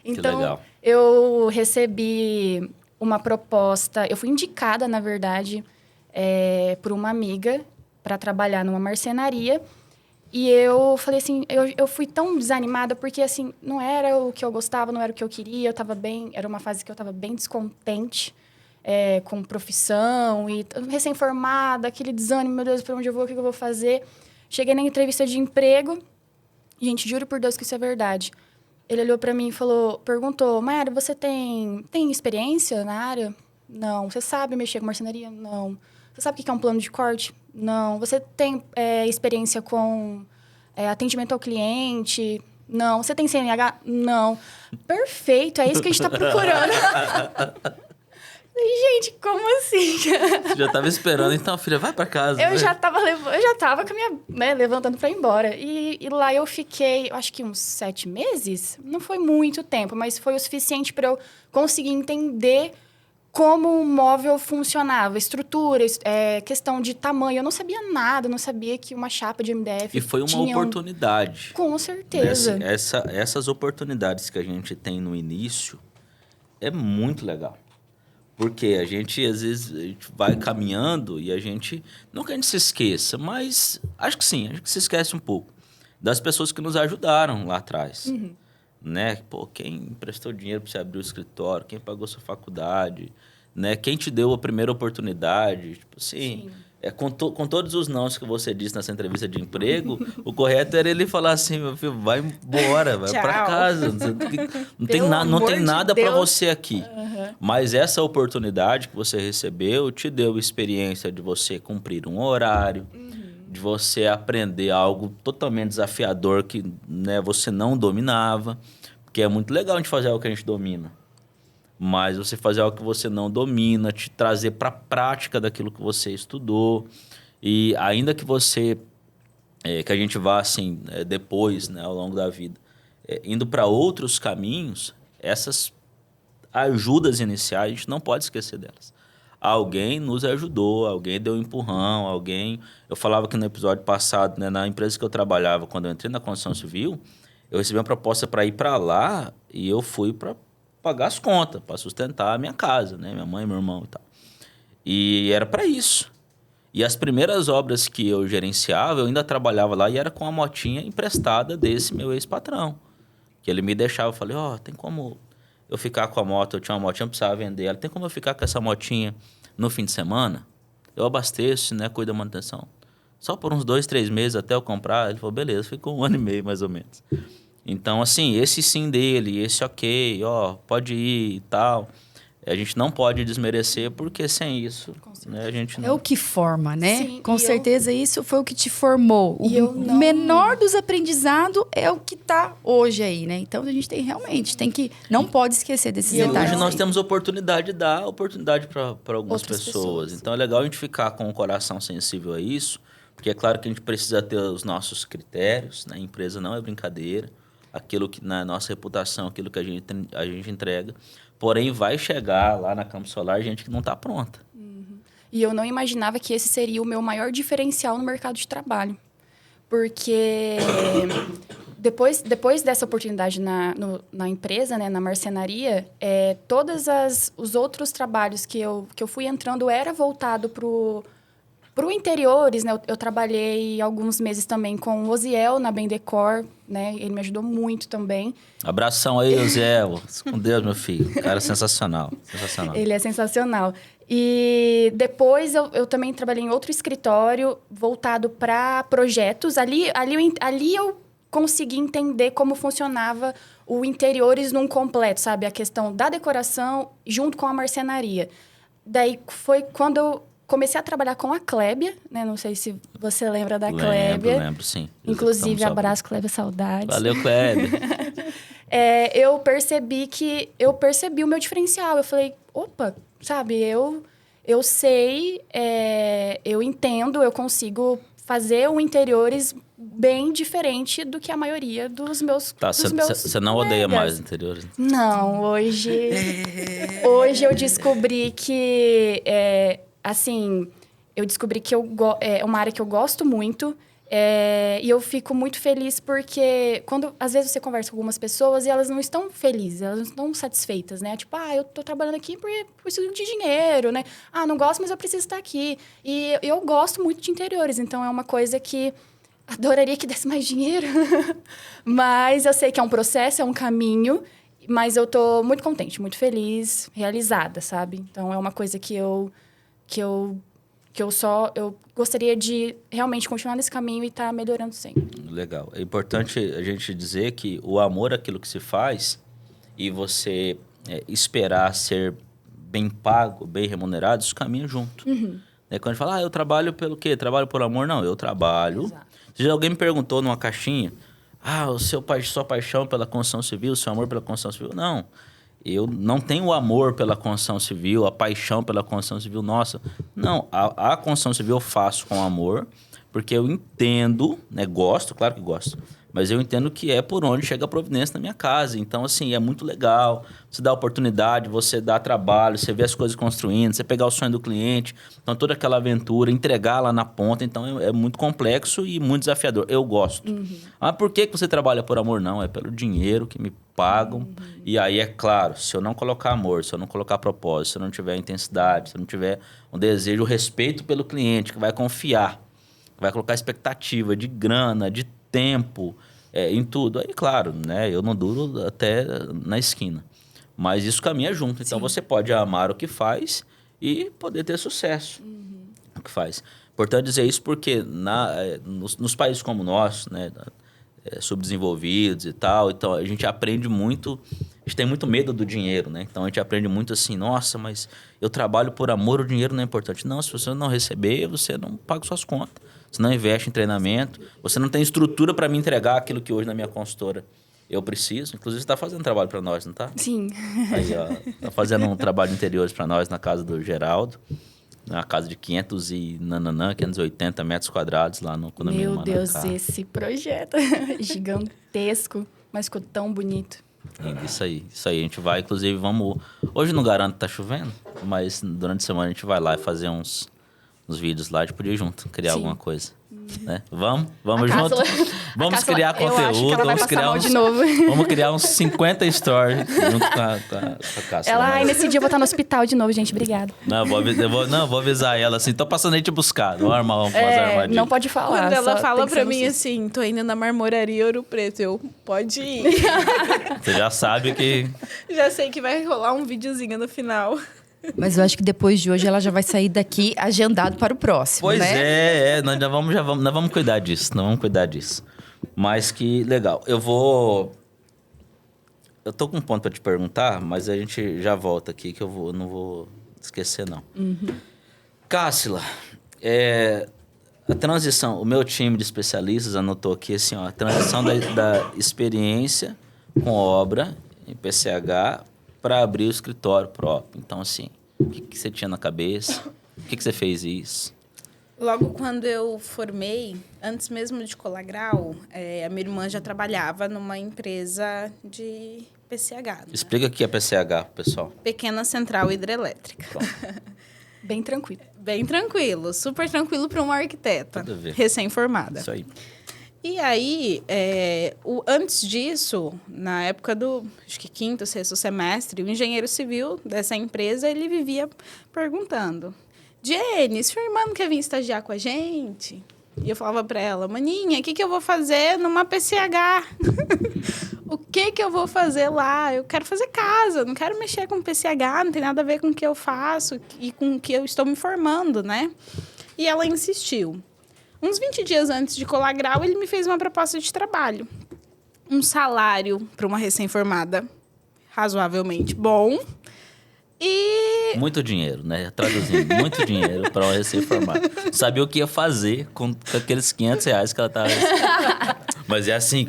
Então, legal. Eu recebi uma proposta... Eu fui indicada, na verdade, por uma amiga para trabalhar numa marcenaria. E eu falei assim, eu fui tão desanimada porque, assim, não era o que eu gostava, não era o que eu queria. Eu estava era uma fase que eu estava bem descontente com profissão e recém-formada, aquele desânimo, meu Deus, para onde eu vou, o que eu vou fazer? Cheguei na entrevista de emprego, gente, juro por Deus que isso é verdade. Ele olhou para mim e perguntou, Mayara, você tem experiência na área? Não. Você sabe mexer com marcenaria? Não. Você sabe o que é um plano de corte? Não. Você tem experiência com atendimento ao cliente? Não. Você tem CNH? Não. Perfeito, é isso que a gente está procurando. Gente, como assim? Você já tava esperando, então, filha, vai pra casa. Eu né? já tava com a minha, né, levantando para ir embora. E lá eu fiquei, acho que uns 7 meses. Não foi muito tempo, mas foi o suficiente para eu conseguir entender como o móvel funcionava, estrutura, questão de tamanho. Eu não sabia nada, não sabia que uma chapa de MDF E foi uma tinha oportunidade. Com certeza. Né? Assim, essas oportunidades que a gente tem no início é muito legal. Porque a gente, às vezes, a gente vai caminhando e a gente... Não que a gente se esqueça, mas acho que sim, a gente se esquece um pouco das pessoas que nos ajudaram lá atrás. Uhum. Né? Pô, quem emprestou dinheiro para você abrir o escritório, quem pagou sua faculdade, né? Quem te deu a primeira oportunidade, tipo assim... Com todos os nãos que você disse nessa entrevista de emprego, o correto era ele falar assim, meu filho, vai embora, vai para casa. Não tem nada para você aqui. Uhum. Mas essa oportunidade que você recebeu te deu experiência de você cumprir um horário, de você aprender algo totalmente desafiador que, né, você não dominava. Porque é muito legal a gente fazer algo que a gente domina. Mas você fazer algo que você não domina, te trazer para a prática daquilo que você estudou. E ainda que você... que a gente vá, assim, depois, né, ao longo da vida, indo para outros caminhos, essas ajudas iniciais, a gente não pode esquecer delas. Alguém nos ajudou, alguém deu um empurrão, alguém... Eu falava que no episódio passado, né, na empresa que eu trabalhava, quando eu entrei na construção civil, eu recebi uma proposta para ir para lá e eu fui para pagar as contas, para sustentar a minha casa, né? Minha mãe, meu irmão e tal. E era para isso. E as primeiras obras que eu gerenciava, eu ainda trabalhava lá e era com a motinha emprestada desse meu ex-patrão. Que ele me deixava, eu falei, tem como eu ficar com a moto? Eu tinha uma motinha, eu precisava vender ela. Tem como eu ficar com essa motinha no fim de semana? Eu abasteço, né? Cuido da manutenção. Só por uns 2, 3 meses até eu comprar. Ele falou, beleza, ficou 1 ano e meio mais ou menos. Então, assim, esse sim dele, esse ok, pode ir e tal. A gente não pode desmerecer, porque sem isso, né, a gente não... É o que forma, né? Sim, Com certeza isso foi o que te formou. O menor dos aprendizados é o que está hoje aí, né? Então, a gente não pode esquecer desses detalhes. Hoje nós temos oportunidade de dar oportunidade para algumas pessoas. Então, é legal a gente ficar com o coração sensível a isso, porque é claro que a gente precisa ter os nossos critérios, né? A empresa não é brincadeira. Aquilo que na nossa reputação, aquilo que a gente entrega. Porém, vai chegar lá na Campos Solar gente que não está pronta. Uhum. E eu não imaginava que esse seria o meu maior diferencial no mercado de trabalho. Porque depois dessa oportunidade na empresa, né, na marcenaria, todos os outros trabalhos que eu fui entrando era voltado para o interiores, né? Eu trabalhei alguns meses também com o Osiel na Bem Decor, né? Ele me ajudou muito também. Abração aí, Osiel. Com Deus, meu filho. Cara, sensacional. Sensacional. Ele é sensacional. E depois eu também trabalhei em outro escritório voltado para projetos. Ali eu consegui entender como funcionava o interiores num completo, sabe? A questão da decoração junto com a marcenaria. Daí foi quando eu comecei a trabalhar com a Clébia, né? Não sei se você lembra da Clébia. Lembro, sim. Inclusive, abraço, Clébia, saudades. Valeu, Clébia. Eu percebi o meu diferencial. Eu falei, opa, sabe, eu sei, eu entendo, eu consigo fazer um interiores bem diferente do que a maioria dos meus Você não odeia mais interiores? Não, hoje eu descobri que... assim, eu descobri que é uma área que eu gosto muito e eu fico muito feliz porque às vezes você conversa com algumas pessoas e elas não estão felizes, elas não estão satisfeitas, né? Tipo, eu tô trabalhando aqui porque preciso de dinheiro, né? Não gosto, mas eu preciso estar aqui. E eu gosto muito de interiores, então é uma coisa que adoraria que desse mais dinheiro. Mas eu sei que é um processo, é um caminho, mas eu tô muito contente, muito feliz, realizada, sabe? Então é uma coisa que eu gostaria de realmente continuar nesse caminho e estar melhorando sempre. Legal. É importante a gente dizer que o amor àquilo que se faz e você esperar ser bem pago, bem remunerado, isso caminha junto. Uhum. Né? Quando a gente fala, eu trabalho pelo quê? Trabalho por amor? Não, eu trabalho. Exato. Se alguém me perguntou numa caixinha, sua paixão pela construção civil, seu amor pela construção civil? Não. Eu não tenho o amor pela construção civil, a paixão pela construção civil, nossa. Não, a construção civil eu faço com amor, porque eu entendo, né? Gosto, claro que gosto, mas eu entendo que é por onde chega a providência na minha casa. Então, assim, é muito legal. Você dá oportunidade, você dá trabalho, você vê as coisas construindo, você pegar o sonho do cliente. Então, toda aquela aventura, entregar lá na ponta. Então, é muito complexo e muito desafiador. Eu gosto. Ah, por que você trabalha por amor? Não, é pelo dinheiro que me pagam. E aí, é claro, se eu não colocar amor, se eu não colocar propósito, se eu não tiver intensidade, se eu não tiver um desejo, o respeito pelo cliente, que vai confiar, que vai colocar expectativa de grana, de tempo, em tudo. Aí, claro, né? Eu não duro até na esquina. Mas isso caminha junto. Então, você pode amar o que faz e poder ter sucesso no que faz. Importante dizer isso porque nos países como o nosso, né? Subdesenvolvidos e tal, então a gente aprende muito, a gente tem muito medo do dinheiro, né? Então a gente aprende muito assim, nossa, mas eu trabalho por amor, o dinheiro não é importante. Não, se você não receber, você não paga suas contas. Você não investe em treinamento, você não tem estrutura para me entregar aquilo que hoje na minha consultora eu preciso. Inclusive, você está fazendo trabalho para nós, não está? Sim. Aí, ó, tá fazendo um trabalho de interiores para nós na casa do Geraldo, na casa de 580 metros quadrados lá no condomínio Meu Manacá. Deus, esse projeto gigantesco, mas ficou tão bonito. Isso aí. A gente vai, inclusive, vamos... Hoje não garanto que tá chovendo, mas durante a semana a gente vai lá e fazer uns vídeos lá, a gente podia ir junto, criar Sim. alguma coisa. Né? Vamos A junto. Cássila- Vamos a Cássila, criar eu acho que conteúdo, ela vai vamos passar criar mal uns, de novo. vamos criar uns 50 stories junto com a Cássila. Ela, Mas- nesse dia eu vou estar no hospital de novo, gente. Obrigada. Não, vou avisar ela assim, tô passando aí te buscar, vou armar umas armadilhas. Não pode falar. Quando ela só fala tem que ser pra no mim susto. assim, tô indo na Marmoraria Ouro Preto, eu, pode ir. Você já sabe que... Já sei que vai rolar um videozinho no final. Mas eu acho que depois de hoje ela já vai sair daqui agendado para o próximo, Pois né? nós vamos cuidar disso, Mas que legal. Eu tô com um ponto para te perguntar, mas a gente já volta aqui, que eu não vou esquecer, não. Cássila, a transição, o meu time de especialistas anotou aqui assim, ó, a transição da experiência com obra em PCH para abrir o escritório próprio. Então, assim, o que você tinha na cabeça? Por que você fez isso? Logo quando eu formei, antes mesmo de colar grau, a minha irmã já trabalhava numa empresa de PCH. Né? Explica o que é PCH, pessoal. Pequena Central Hidrelétrica. Bem tranquilo. Bem tranquilo, super tranquilo para uma arquiteta Tudo a ver. recém-formada. Isso aí. E aí, antes disso, na época do, acho que quinto, sexto semestre, o engenheiro civil dessa empresa, ele vivia perguntando, Jenny, sua irmã não quer vir estagiar com a gente? E eu falava para ela, maninha, o que eu vou fazer numa PCH? O que eu vou fazer lá? Eu quero fazer casa, não quero mexer com PCH, não tem nada a ver com o que eu faço e com o que eu estou me formando, né? E ela insistiu. Uns 20 dias antes de colar grau, ele me fez uma proposta de trabalho. Um salário para uma recém-formada razoavelmente bom. E Muito dinheiro, né? Traduzindo, muito dinheiro para uma recém-formada. Sabia o que ia fazer com aqueles R$500 que ela tava... Mas é assim,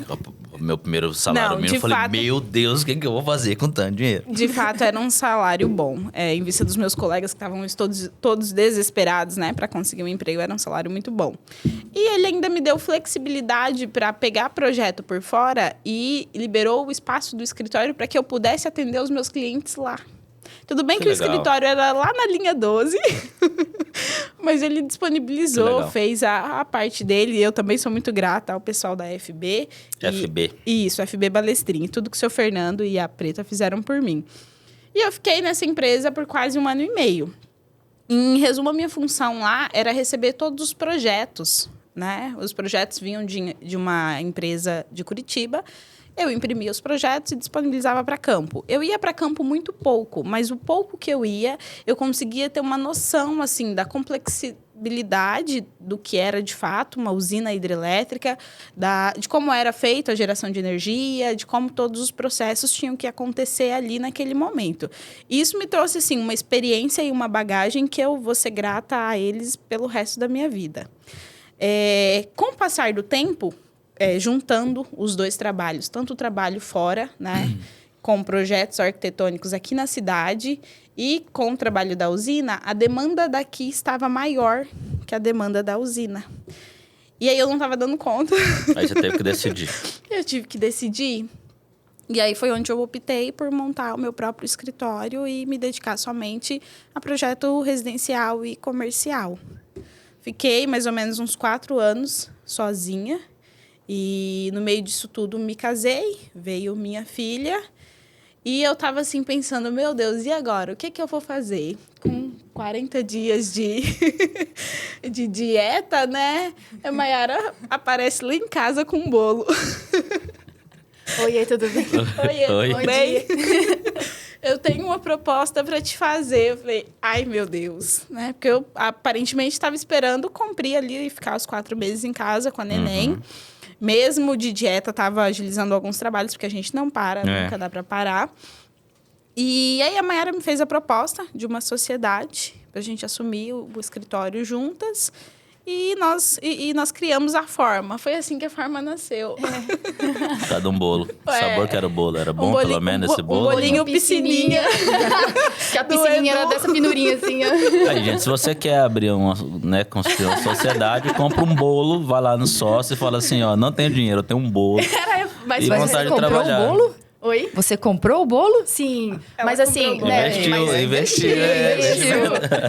meu primeiro salário Não, mínimo, eu de falei, fato- meu Deus, o que eu vou fazer com tanto dinheiro? de fato era um salário bom. Em vista dos meus colegas que estavam todos desesperados, né, para conseguir um emprego, era um salário muito bom. E ele ainda me deu flexibilidade para pegar projeto por fora e liberou o espaço do escritório para que eu pudesse atender os meus clientes lá. Tudo bem que o legal. escritório era lá na linha 12, mas ele Que disponibilizou, legal. fez a parte dele. Eu também sou muito grata ao pessoal da FB. FB. Isso, FB Balestrinho. Tudo que o seu Fernando e a Preta fizeram por mim. E eu fiquei nessa empresa por quase 1 ano e meio. Em resumo, a minha função lá era receber todos os projetos né? Os projetos vinham de uma empresa de Curitiba. Eu imprimia os projetos e disponibilizava para campo. Eu ia para campo muito pouco, mas o pouco que eu ia, eu conseguia ter uma noção assim da complexibilidade do que era de fato uma usina hidrelétrica, de como era feita a geração de energia, de como todos os processos tinham que acontecer ali naquele momento. Isso me trouxe assim uma experiência e uma bagagem que eu vou ser grata a eles pelo resto da minha vida. Com o passar do tempo, juntando os dois trabalhos, tanto o trabalho fora, né, com projetos arquitetônicos aqui na cidade e com o trabalho da usina, a demanda daqui estava maior que a demanda da usina. E aí eu não estava dando conta. Aí você teve que decidir. Eu tive que decidir. E aí foi onde eu optei por montar o meu próprio escritório e me dedicar somente a projeto residencial e comercial. Fiquei mais ou menos uns 4 anos sozinha. E no meio disso tudo me casei, veio minha filha e eu tava assim pensando, meu Deus, e agora? O que que eu vou fazer? Com 40 dias de dieta, né? A Mayara aparece lá em casa com um bolo. Oiê, tudo bem? Oiê, Oi. tudo bem? Eu tenho uma proposta para te fazer. Eu falei, ai, meu Deus. Né? Porque eu aparentemente estava esperando cumprir ali e ficar os 4 meses em casa com a neném. Mesmo de dieta, estava agilizando alguns trabalhos, porque a gente não para, nunca dá para parar. E aí a Mayara me fez a proposta de uma sociedade para a gente assumir o escritório juntas. E nós criamos a Forma. Foi assim que a Forma nasceu. Cada um bolo. O sabor que era o bolo. Era bom, pelo menos, esse bolo? Um bolinho piscininha. Que a piscininha era dessa finurinha, assim, ó. Aí, gente, se você quer abrir construir uma sociedade, compra um bolo, vai lá no sócio e fala assim, ó, não tenho dinheiro, eu tenho um bolo. Mas E Mas vontade você de comprou trabalhar. o bolo? Oi? Você comprou o bolo? Sim, Ela mas assim, comprou né? Investiu.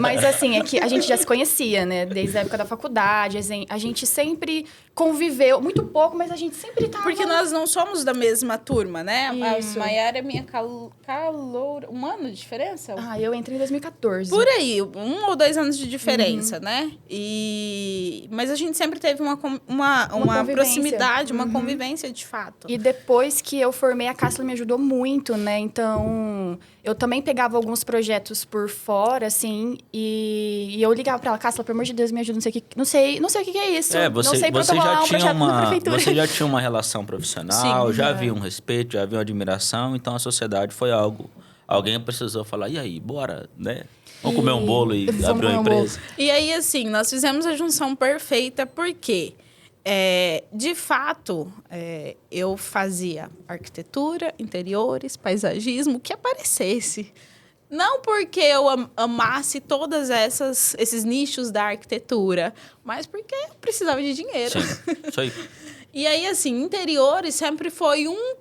Mas assim, é que a gente já se conhecia, né? Desde a época da faculdade, a gente sempre conviveu, muito pouco, mas a gente sempre tava... Porque nós não somos da mesma turma, né? Isso. A Mayara é minha caloura. 1 ano de diferença? Ah, eu entrei em 2014. Por aí, 1 ou 2 anos de diferença, né? Mas a gente sempre teve uma convivência. proximidade, uma convivência de fato. E depois que eu formei, a Cássila me ajudou muito, né? Então, eu também pegava alguns projetos por fora, assim, e eu ligava pra ela, Cássila, pelo amor de Deus, me ajuda, não sei o que é isso. não sei protocolar um projeto da prefeitura. Você já tinha uma relação profissional, Sim, já havia um respeito, já havia uma admiração, então a sociedade foi algo... Alguém precisou falar, e aí, bora, né? Vamos comer um bolo e Vamos abrir uma comer um bolo. empresa. E aí, assim, nós fizemos a junção perfeita, porque, de fato, eu fazia arquitetura, interiores, paisagismo, o que aparecesse. Não porque eu amasse todas esses nichos da arquitetura, mas porque eu precisava de dinheiro. Sim, isso aí. E aí, assim, interiores sempre foi um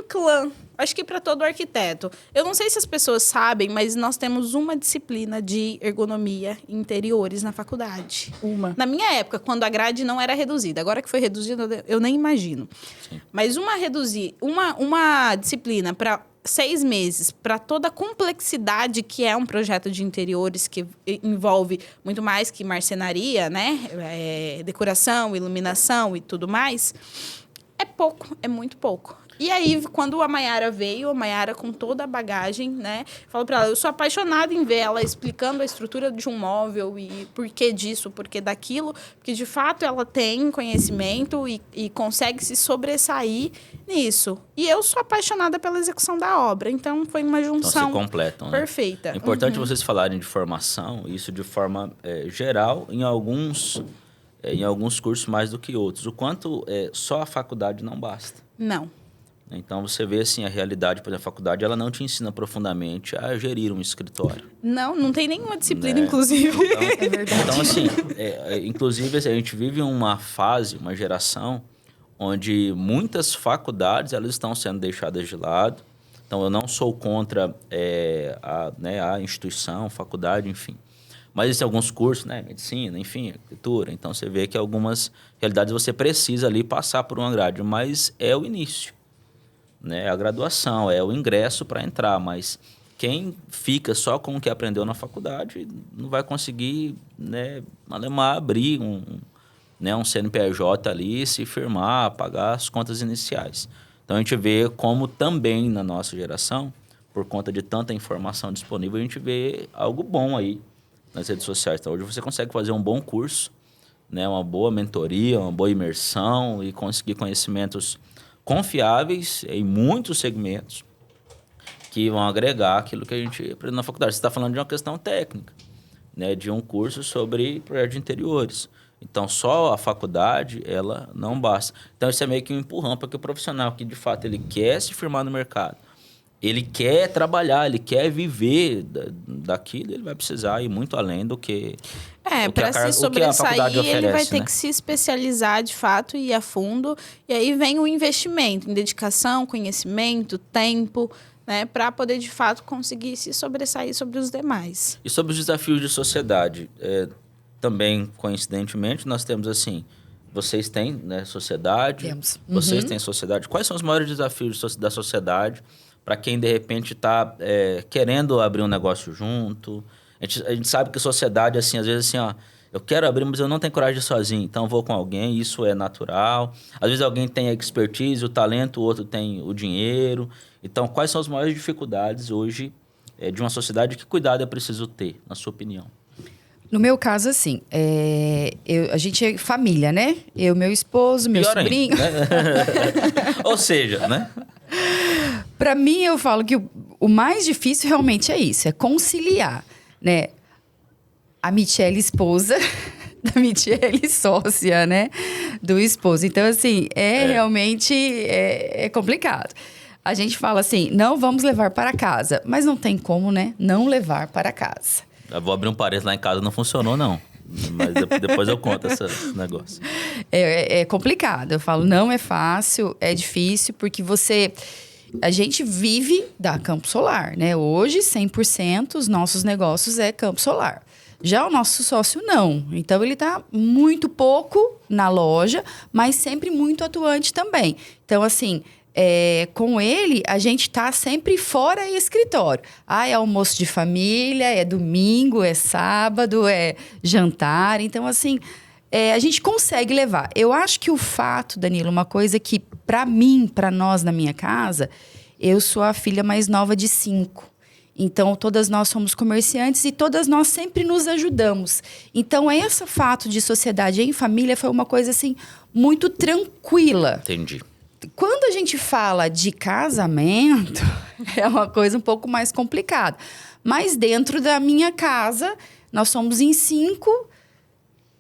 clã. Acho que para todo arquiteto. Eu não sei se as pessoas sabem, mas nós temos uma disciplina de ergonomia em interiores na faculdade. Uma. Na minha época, quando a grade não era reduzida. Agora que foi reduzida, eu nem imagino. Sim. Mas uma disciplina para 6 meses, para toda a complexidade que é um projeto de interiores, que envolve muito mais que marcenaria, né? Decoração, iluminação e tudo mais, é pouco, é muito pouco. E aí, quando a Mayara veio, a Mayara com toda a bagagem, né? Falou para ela, eu sou apaixonada em ver ela explicando a estrutura de um móvel e por que disso, por que daquilo, porque de fato ela tem conhecimento e consegue se sobressair nisso. E eu sou apaixonada pela execução da obra, então foi uma Então junção se completam, né? perfeita. É importante vocês falarem de formação, isso de forma geral, em alguns cursos mais do que outros. O quanto só a faculdade não basta. Não. Então, você vê, assim, a realidade, por exemplo, a faculdade, ela não te ensina profundamente a gerir um escritório. Não tem nenhuma disciplina, Né? inclusive. Então, É verdade. Então, assim, inclusive, assim, a gente vive uma fase, uma geração, onde muitas faculdades, elas estão sendo deixadas de lado. Então, eu não sou contra a instituição, faculdade, enfim. Mas existem alguns cursos, né? Medicina, enfim, arquitetura. Então, você vê que algumas realidades você precisa ali passar por uma grade, mas é o início. Né? A graduação, é o ingresso para entrar, mas quem fica só com o que aprendeu na faculdade não vai conseguir, né, abrir né, um CNPJ ali, se firmar, pagar as contas iniciais. Então, a gente vê como também na nossa geração, por conta de tanta informação disponível, a gente vê algo bom aí nas redes sociais. Então, hoje você consegue fazer um bom curso, né, uma boa mentoria, uma boa imersão e conseguir conhecimentos confiáveis em muitos segmentos que vão agregar aquilo que a gente aprende na faculdade. Você está falando de uma questão técnica, né, de um curso sobre projetos de interiores. Então, só a faculdade, ela não basta. Então, isso é meio que um empurrão para que o profissional que, de fato, ele quer se firmar no mercado, ele quer trabalhar, ele quer viver daquilo, ele vai precisar ir muito além do que Para se sobressair, ele vai ter né? que se especializar de fato e ir a fundo. E aí vem o investimento em dedicação, conhecimento, tempo, né? Para poder, de fato, conseguir se sobressair sobre os demais. E sobre os desafios de sociedade, também, coincidentemente, nós temos assim, vocês têm, né, sociedade, Temos. vocês têm sociedade. Quais são os maiores desafios da sociedade para quem, de repente, está querendo abrir um negócio junto? A gente sabe que sociedade, assim, às vezes, assim, ó, eu quero abrir, mas eu não tenho coragem de ir sozinho, então eu vou com alguém, isso é natural. Às vezes alguém tem a expertise, o talento, o outro tem o dinheiro. Então, quais são as maiores dificuldades hoje de uma sociedade? Que cuidado é preciso ter, na sua opinião? No meu caso, assim, a gente é família, né? Eu, meu esposo, meu Pior sobrinho. ainda, né? Ou seja, né? Para mim, eu falo que o mais difícil realmente é isso, é conciliar, né? A Michele esposa da Michele sócia, né? Do esposo. Então, assim, realmente complicado. A gente fala assim, não vamos levar para casa. Mas não tem como, né? Não levar para casa. Eu vou abrir um parênteses lá em casa, não funcionou, não. Mas depois eu conto esse negócio. É complicado. Eu falo, não é fácil, é difícil, porque a gente vive da campo solar, né? Hoje, 100% os nossos negócios é campo solar. Já o nosso sócio, não. Então, ele está muito pouco na loja, mas sempre muito atuante também. Então, assim, com ele, a gente está sempre fora escritório. É almoço de família, é domingo, é sábado, é jantar. Então, assim, a gente consegue levar. Eu acho que o fato, Danilo, uma coisa que, para mim, para nós na minha casa, eu sou a filha mais nova de 5. Então, todas nós somos comerciantes e todas nós sempre nos ajudamos. Então, esse fato de sociedade em família foi uma coisa, assim, muito tranquila. Entendi. Quando a gente fala de casamento, é uma coisa um pouco mais complicada. Mas dentro da minha casa, nós somos em 5,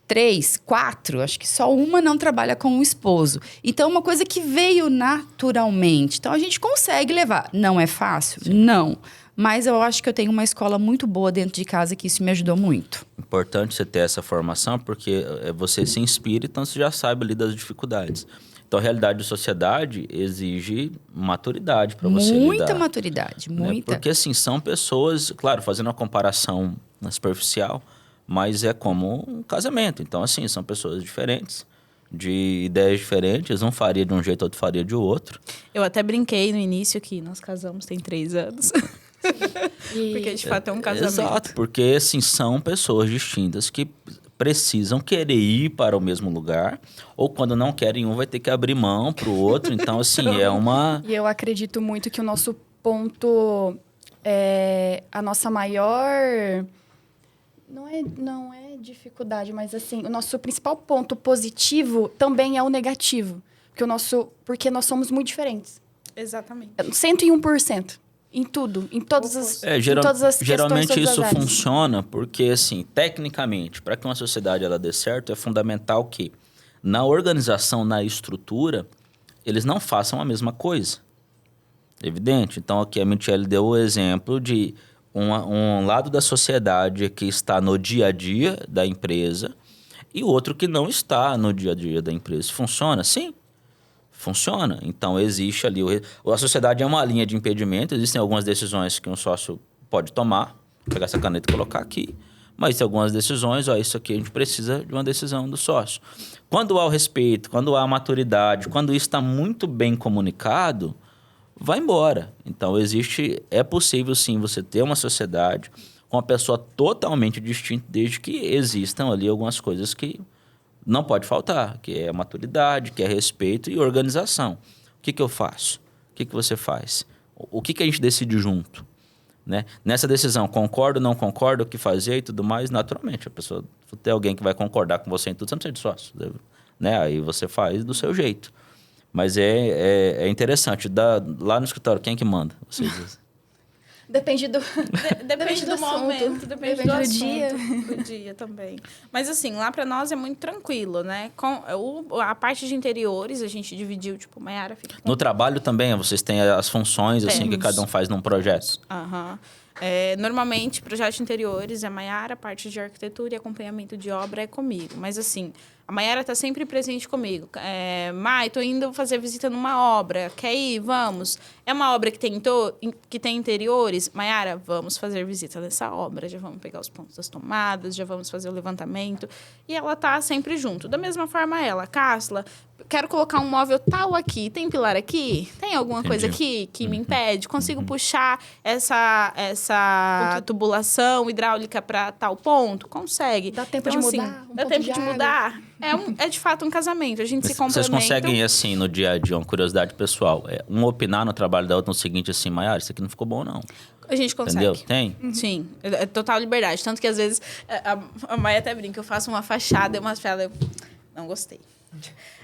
3, 4. Acho que só uma não trabalha com o esposo. Então, é uma coisa que veio naturalmente. Então, a gente consegue levar. Não é fácil? Sim. Não. Mas eu acho que eu tenho uma escola muito boa dentro de casa que isso me ajudou muito. Importante você ter essa formação, porque você se inspira, então você já sabe ali das dificuldades. Então, a realidade de sociedade exige maturidade para você lidar. Muita maturidade, muita. Porque, assim, são pessoas, claro, fazendo uma comparação superficial, mas é como um casamento. Então, assim, são pessoas diferentes, de ideias diferentes. Um faria de um jeito, outro faria de outro. Eu até brinquei no início que nós casamos tem 3 anos. Porque, de fato, é um casamento. Exato, porque, assim, são pessoas distintas que precisam querer ir para o mesmo lugar, ou quando não querem um, vai ter que abrir mão para o outro. Então, assim, é uma... E eu acredito muito que o nosso ponto, a nossa maior... Não é dificuldade, mas assim, o nosso principal ponto positivo também é o negativo. Porque nós somos muito diferentes. Exatamente. 101%. Em tudo, em todas as questões, geralmente todas isso as áreas. funciona porque, assim, tecnicamente, para que uma sociedade ela dê certo, é fundamental que na organização, na estrutura, eles não façam a mesma coisa. Evidente. Então, aqui a Michele deu o exemplo de um lado da sociedade que está no dia a dia da empresa e o outro que não está no dia a dia da empresa. Funciona? Sim. Funciona. Então, existe ali... A sociedade é uma linha de impedimento. Existem algumas decisões que um sócio pode tomar. Vou pegar essa caneta e colocar aqui. Mas tem algumas decisões, isso aqui a gente precisa de uma decisão do sócio. Quando há o respeito, quando há a maturidade, quando isso está muito bem comunicado, vai embora. Então, é possível, sim, você ter uma sociedade com uma pessoa totalmente distinta, desde que existam ali algumas coisas que não pode faltar, que é maturidade, que é respeito e organização. O que eu faço? O que você faz? O que a gente decide junto? Né? Nessa decisão, concordo, não concordo, o que fazer e tudo mais, naturalmente. A pessoa, se tem alguém que vai concordar com você em tudo, você não precisa de sócio. Né? Aí você faz do seu jeito. Mas é interessante. Lá no escritório, quem é que manda? Vocês dizem. Depende do... Depende do momento, depende do assunto, dia. do dia também. Mas assim, lá para nós é muito tranquilo, né? A parte de interiores a gente dividiu, tipo, Maiara fica... No trabalho também, vocês têm as funções assim que cada um faz num projeto. Aham. Normalmente, projetos interiores é Maiara, parte de arquitetura e acompanhamento de obra é comigo. Mas assim, a Maiara está sempre presente comigo. Mai, tô indo fazer visita numa obra. Quer ir? Vamos. É uma obra que tem interiores? Maiara, vamos fazer visita nessa obra. Já vamos pegar os pontos das tomadas, já vamos fazer o levantamento. E ela tá sempre junto. Da mesma forma ela, Cássila, quero colocar um móvel tal aqui. Tem pilar aqui? Tem alguma coisa aqui que me impede? Consigo puxar essa tubulação hidráulica para tal ponto? Consegue. Dá tempo Então, de assim, mudar? Dá tempo de mudar? É de fato um casamento. A gente se complementa. Vocês conseguem, assim, no dia a dia, uma curiosidade pessoal, um opinar no trabalho da outra no seguinte, assim, Maiara, isso aqui não ficou bom, não. A gente consegue. Entendeu? Tem? Sim. É total liberdade. Tanto que, às vezes, a Maia até brinca, eu faço uma fachada e uma fala, eu não gostei.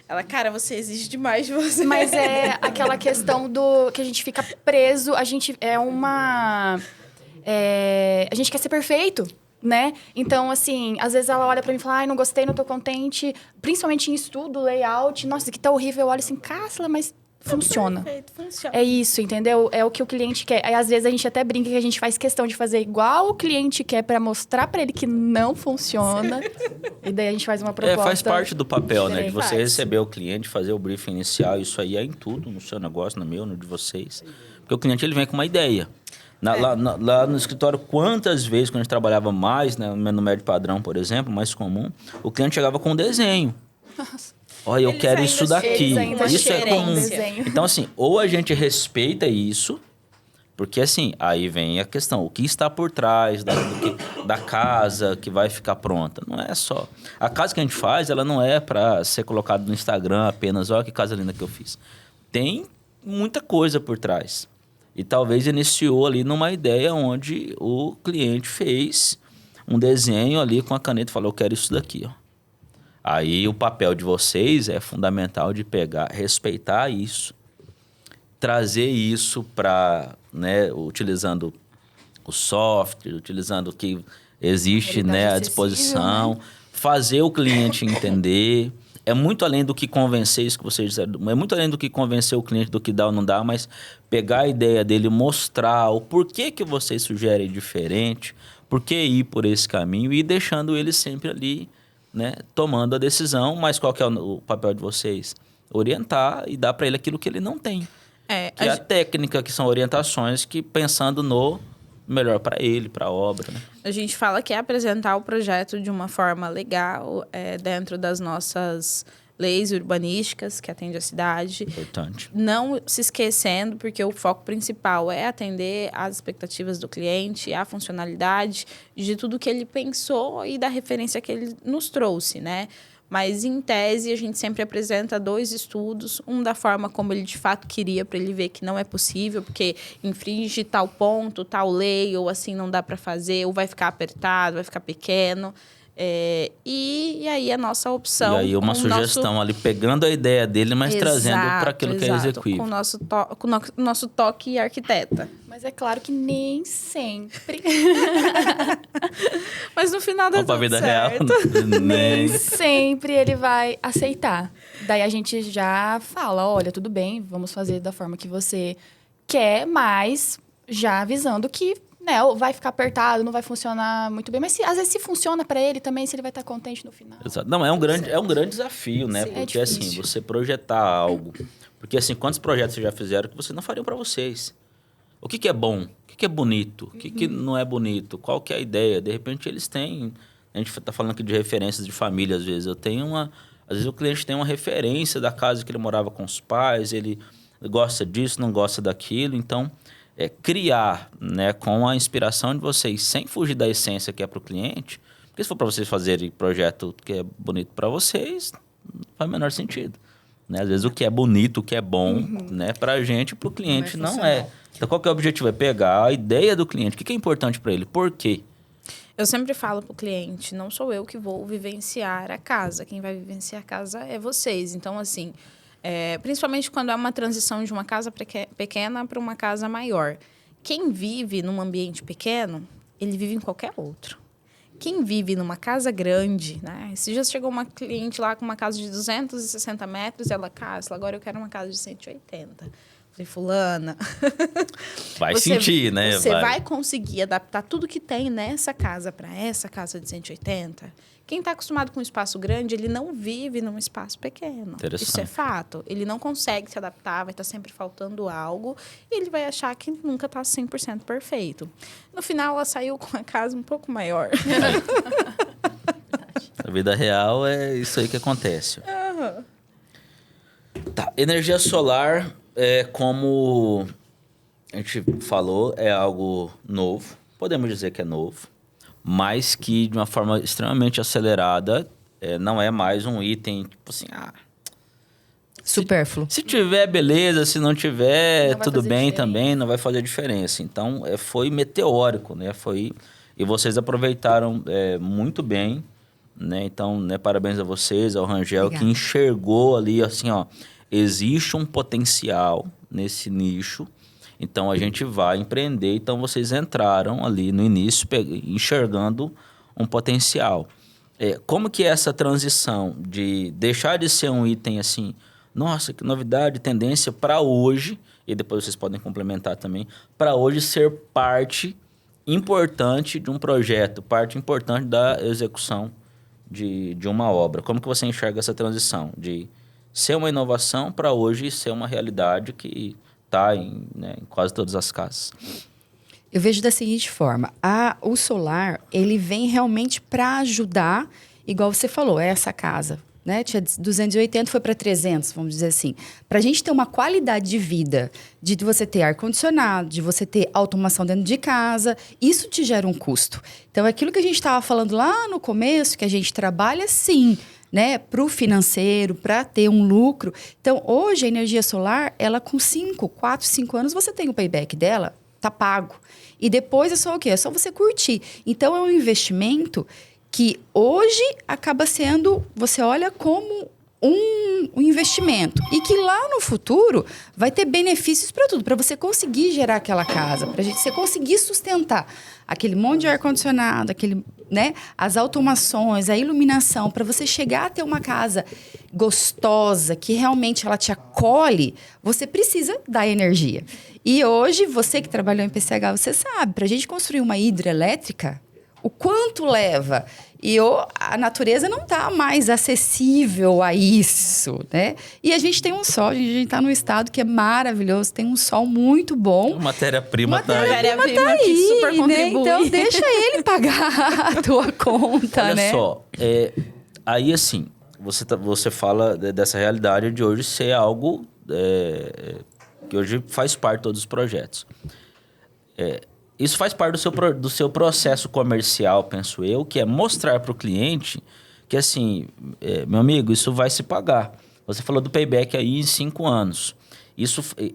Ela, cara, você exige demais de você. Mas é aquela questão do que a gente fica preso, a gente a gente quer ser perfeito, né? Então, assim, às vezes ela olha pra mim e fala, ai, não gostei, não tô contente. Principalmente em estudo, layout. Nossa, isso aqui tá horrível. Eu olho assim, Cássila, mas funciona. Perfeito, funciona. É isso, entendeu? É o que o cliente quer. Aí, às vezes, a gente até brinca que a gente faz questão de fazer igual o cliente quer pra mostrar pra ele que não funciona. E daí a gente faz uma proposta. Faz parte do papel, né? De você Faz. receber o cliente, fazer o briefing inicial. Isso aí é em tudo, no seu negócio, no meu, no de vocês. Porque o cliente, ele vem com uma ideia. Lá no escritório, quantas vezes, quando a gente trabalhava mais, né, no médio padrão, por exemplo, mais comum, o cliente chegava com um desenho. Nossa. Olha, eu Eles quero ainda isso daqui. ainda Isso é cheiram comum. desenho. Então, assim, ou a gente respeita isso, porque, assim, aí vem a questão, o que está por trás da casa que vai ficar pronta. Não é só... A casa que a gente faz, ela não é para ser colocada no Instagram apenas, olha que casa linda que eu fiz. Tem muita coisa por trás. E talvez iniciou ali numa ideia onde o cliente fez um desenho ali com a caneta e falou, eu quero isso daqui, ó. Aí o papel de vocês é fundamental de pegar, respeitar isso, trazer isso para, né, utilizando o software, utilizando o que existe, né, à disposição, fazer o cliente entender. É muito além do que convencer, isso que vocês disseram, é muito além do que convencer o cliente do que dá ou não dá, mas pegar a ideia dele, mostrar o porquê que vocês sugerem diferente, por que ir por esse caminho e deixando ele sempre ali, né, tomando a decisão. Mas qual que é o papel de vocês? Orientar e dar para ele aquilo que ele não tem. Que é a técnica, que são orientações que pensando no melhor para ele, para a obra, né? A gente fala que é apresentar o projeto de uma forma legal, dentro das nossas leis urbanísticas que atende a cidade. Importante. Não se esquecendo, porque o foco principal é atender às expectativas do cliente, à funcionalidade de tudo que ele pensou e da referência que ele nos trouxe, né? Mas, em tese, a gente sempre apresenta 2 estudos. Um da forma como ele, de fato, queria, para ele ver que não é possível, porque infringe tal ponto, tal lei, ou assim não dá para fazer, ou vai ficar apertado, vai ficar pequeno. E aí, a nossa opção... E aí, uma sugestão ali, pegando a ideia dele, mas trazendo para aquilo que é execuível. Com o nosso toque arquiteta. Mas é claro que nem sempre. Mas no final dá Vamos pra tudo vida certo. real. Nem sempre ele vai aceitar. Daí a gente já fala, olha, tudo bem, vamos fazer da forma que você quer, mas já avisando que, né, vai ficar apertado, não vai funcionar muito bem. Mas às vezes se funciona para ele também, se ele vai estar contente no final. Exato. Não, é um grande desafio, né? Sim, Porque, é assim, difícil. você projetar algo... Porque, assim, quantos projetos vocês já fizeram que vocês não fariam para vocês? O que é bom? O que é bonito? O que não é bonito? Qual que é a ideia? De repente, eles têm... A gente está falando aqui de referências de família, às vezes. Às vezes, o cliente tem uma referência da casa que ele morava com os pais, ele gosta disso, não gosta daquilo. Então, criar, né, com a inspiração de vocês, sem fugir da essência que é para o cliente, Porque se for para vocês fazerem projeto que é bonito para vocês, não faz o menor sentido. Né? Às vezes o que é bonito, o que é bom, né? Para a gente, para o cliente não é. Então qual que é o objetivo? É pegar a ideia do cliente. O que é importante para ele? Por quê? Eu sempre falo para o cliente, não sou eu que vou vivenciar a casa. Quem vai vivenciar a casa é vocês. Então, assim, principalmente quando é uma transição de uma casa pequena para uma casa maior. Quem vive num ambiente pequeno, ele vive em qualquer outro. Quem vive numa casa grande, né? Esse dia chegou uma cliente lá com uma casa de 260 metros e ela, Cássila, agora eu quero uma casa de 180. Falei, fulana... Vai sentir, né? Você vai conseguir adaptar tudo que tem nessa casa para essa casa de 180? Quem está acostumado com um espaço grande, ele não vive num espaço pequeno. Isso é fato. Ele não consegue se adaptar, vai estar sempre faltando algo e ele vai achar que nunca está 100% perfeito. No final, ela saiu com a casa um pouco maior. A vida real é isso aí que acontece. Tá, energia solar, como a gente falou, é algo novo. Podemos dizer que é novo, mas que de uma forma extremamente acelerada, não é mais um item, tipo assim, Supérfluo. Se tiver, beleza. Se não tiver, tudo bem diferença. também. Não vai fazer diferença. Então, foi meteórico, né? E vocês aproveitaram muito bem, né? Então, né, parabéns a vocês, ao Rangel, Obrigada. que enxergou ali, assim, ó, existe um potencial nesse nicho. Então, a gente vai empreender. Então, vocês entraram ali no início enxergando um potencial. Como que é essa transição de deixar de ser um item assim, nossa, que novidade, tendência, para hoje, e depois vocês podem complementar também, para hoje ser parte importante de um projeto, parte importante da execução de uma obra. Como que você enxerga essa transição de ser uma inovação para hoje ser uma realidade que está em quase todas as casas? Eu vejo da seguinte forma, o solar, ele vem realmente para ajudar, igual você falou, essa casa, né? Tinha 280, foi para 300, vamos dizer assim. Para a gente ter uma qualidade de vida, de você ter ar-condicionado, de você ter automação dentro de casa, isso te gera um custo. Então, aquilo que a gente estava falando lá no começo, que a gente trabalha, sim, né, para o financeiro, para ter um lucro. Então, hoje, a energia solar, ela com 4, 5 anos, você tem o payback dela, tá pago. E depois é só o quê? É só você curtir. Então, é um investimento que hoje acaba sendo, você olha como um investimento. E que lá no futuro vai ter benefícios para tudo. Para você conseguir gerar aquela casa, para você conseguir sustentar aquele monte de ar-condicionado, né, as automações, a iluminação, para você chegar a ter uma casa gostosa, que realmente ela te acolhe, você precisa da energia. E hoje, você que trabalhou em PCH, você sabe, para a gente construir uma hidrelétrica, o quanto leva? E a natureza não está mais acessível a isso, né? E a gente tem um sol, a gente está num estado que é maravilhoso, tem um sol muito bom. A matéria-prima está aí. Matéria-prima que Aí, super né? contribui. Então, deixa ele pagar a tua conta, Olha né? só, aí assim, você fala dessa realidade de hoje ser algo que hoje faz parte de todos os projetos. Isso faz parte do seu processo comercial, penso eu, que é mostrar para o cliente que, assim, meu amigo, isso vai se pagar. Você falou do payback aí em 5 anos.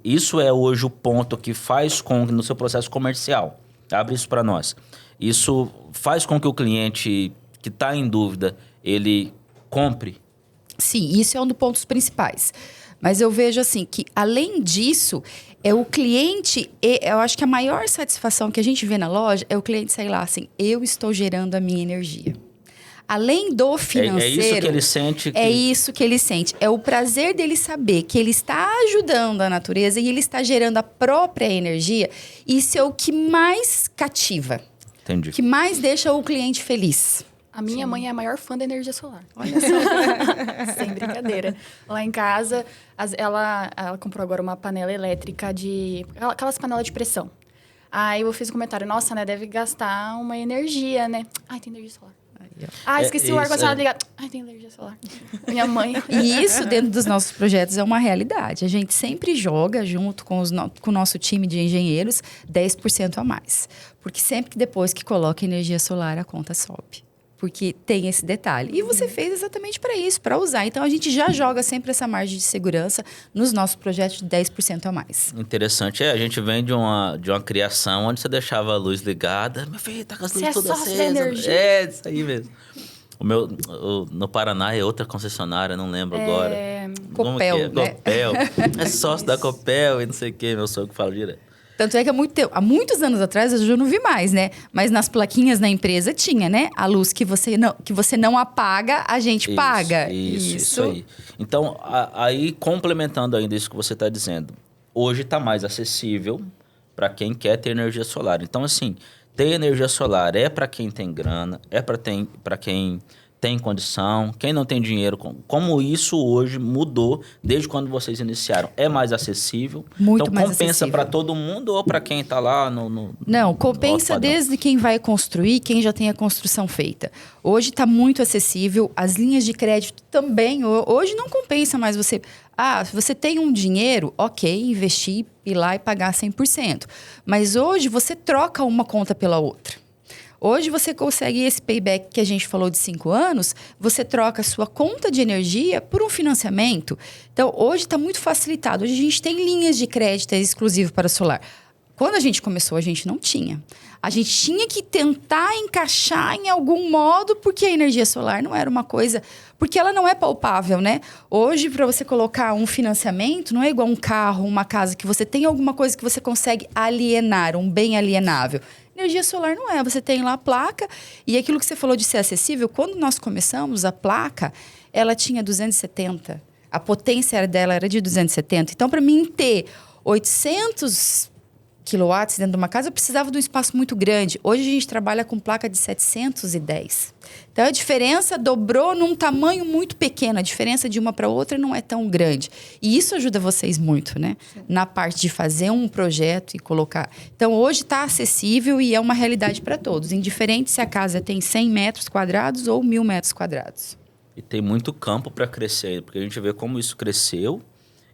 Isso é hoje o ponto que faz com que no seu processo comercial, abre isso para nós, isso faz com que o cliente que está em dúvida, ele compre? Sim, isso é um dos pontos principais. Mas eu vejo assim que, além disso, o cliente, eu acho que a maior satisfação que a gente vê na loja é o cliente sair lá assim, eu estou gerando a minha energia. Além do financeiro... É isso que ele sente? É isso que ele sente. É o prazer dele saber que ele está ajudando a natureza e ele está gerando a própria energia. Isso é o que mais cativa. Entendi. O que mais deixa o cliente feliz. A minha mãe é a maior fã da energia solar. Olha só. Sem brincadeira. Lá em casa, ela comprou agora uma panela elétrica aquelas panelas de pressão. Aí eu fiz um comentário, nossa, né, deve gastar uma energia, né? Ai, tem energia solar. Esqueci o ar-condicionado ligado. Ai, tem energia solar. Minha mãe. E isso, dentro dos nossos projetos, é uma realidade. A gente sempre joga, junto com o nosso time de engenheiros, 10% a mais. Porque sempre que depois que coloca energia solar, a conta sobe. Porque tem esse detalhe. E você fez exatamente para isso, para usar. Então, a gente já joga sempre essa margem de segurança nos nossos projetos de 10% a mais. Interessante. A gente vem de uma criação onde você deixava a luz ligada. Meu filho, tá com as luzes todas acesas. Energia. É, isso aí mesmo. No Paraná é outra concessionária, não lembro agora. Copel, né? Copel. É sócio da Copel e não sei o quê. Meu sogro fala direto. Tanto é que há muitos anos atrás, eu já não vi mais, né? Mas nas plaquinhas na empresa tinha, né? A luz que você não apaga, a gente paga. Isso aí. Então, aí complementando ainda isso que você está dizendo, hoje está mais acessível para quem quer ter energia solar. Então, assim, ter energia solar é para quem tem grana, é para quem tem condição, quem não tem dinheiro. Como isso hoje mudou desde quando vocês iniciaram? É mais acessível? Muito então, mais compensa acessível. para todo mundo ou para quem está lá no Não, compensa alto padrão? desde quem vai construir, quem já tem a construção feita. Hoje está muito acessível, as linhas de crédito também. Hoje não compensa mais você... se você tem um dinheiro, ok, investir, ir lá e pagar 100%. Mas hoje você troca uma conta pela outra. Hoje você consegue esse payback que a gente falou de 5 anos, você troca a sua conta de energia por um financiamento. Então, hoje está muito facilitado. Hoje a gente tem linhas de crédito exclusivas para solar. Quando a gente começou, a gente não tinha. A gente tinha que tentar encaixar em algum modo, porque a energia solar não era uma coisa... Porque ela não é palpável, né? Hoje, para você colocar um financiamento, não é igual um carro, uma casa, que você tem alguma coisa que você consegue alienar, um bem alienável. Energia solar não é. Você tem lá a placa, e aquilo que você falou de ser acessível, quando nós começamos, a placa, ela tinha 270. A potência dela era de 270. Então, para mim ter 800 quilowatts dentro de uma casa, eu precisava de um espaço muito grande. Hoje a gente trabalha com placa de 710. Então, a diferença dobrou num tamanho muito pequeno. A diferença de uma para outra não é tão grande. E isso ajuda vocês muito, né? Sim. Na parte de fazer um projeto e colocar. Então, hoje está acessível e é uma realidade para todos. Indiferente se a casa tem 100 metros quadrados ou 1.000 metros quadrados. E tem muito campo para crescer, porque a gente vê como isso cresceu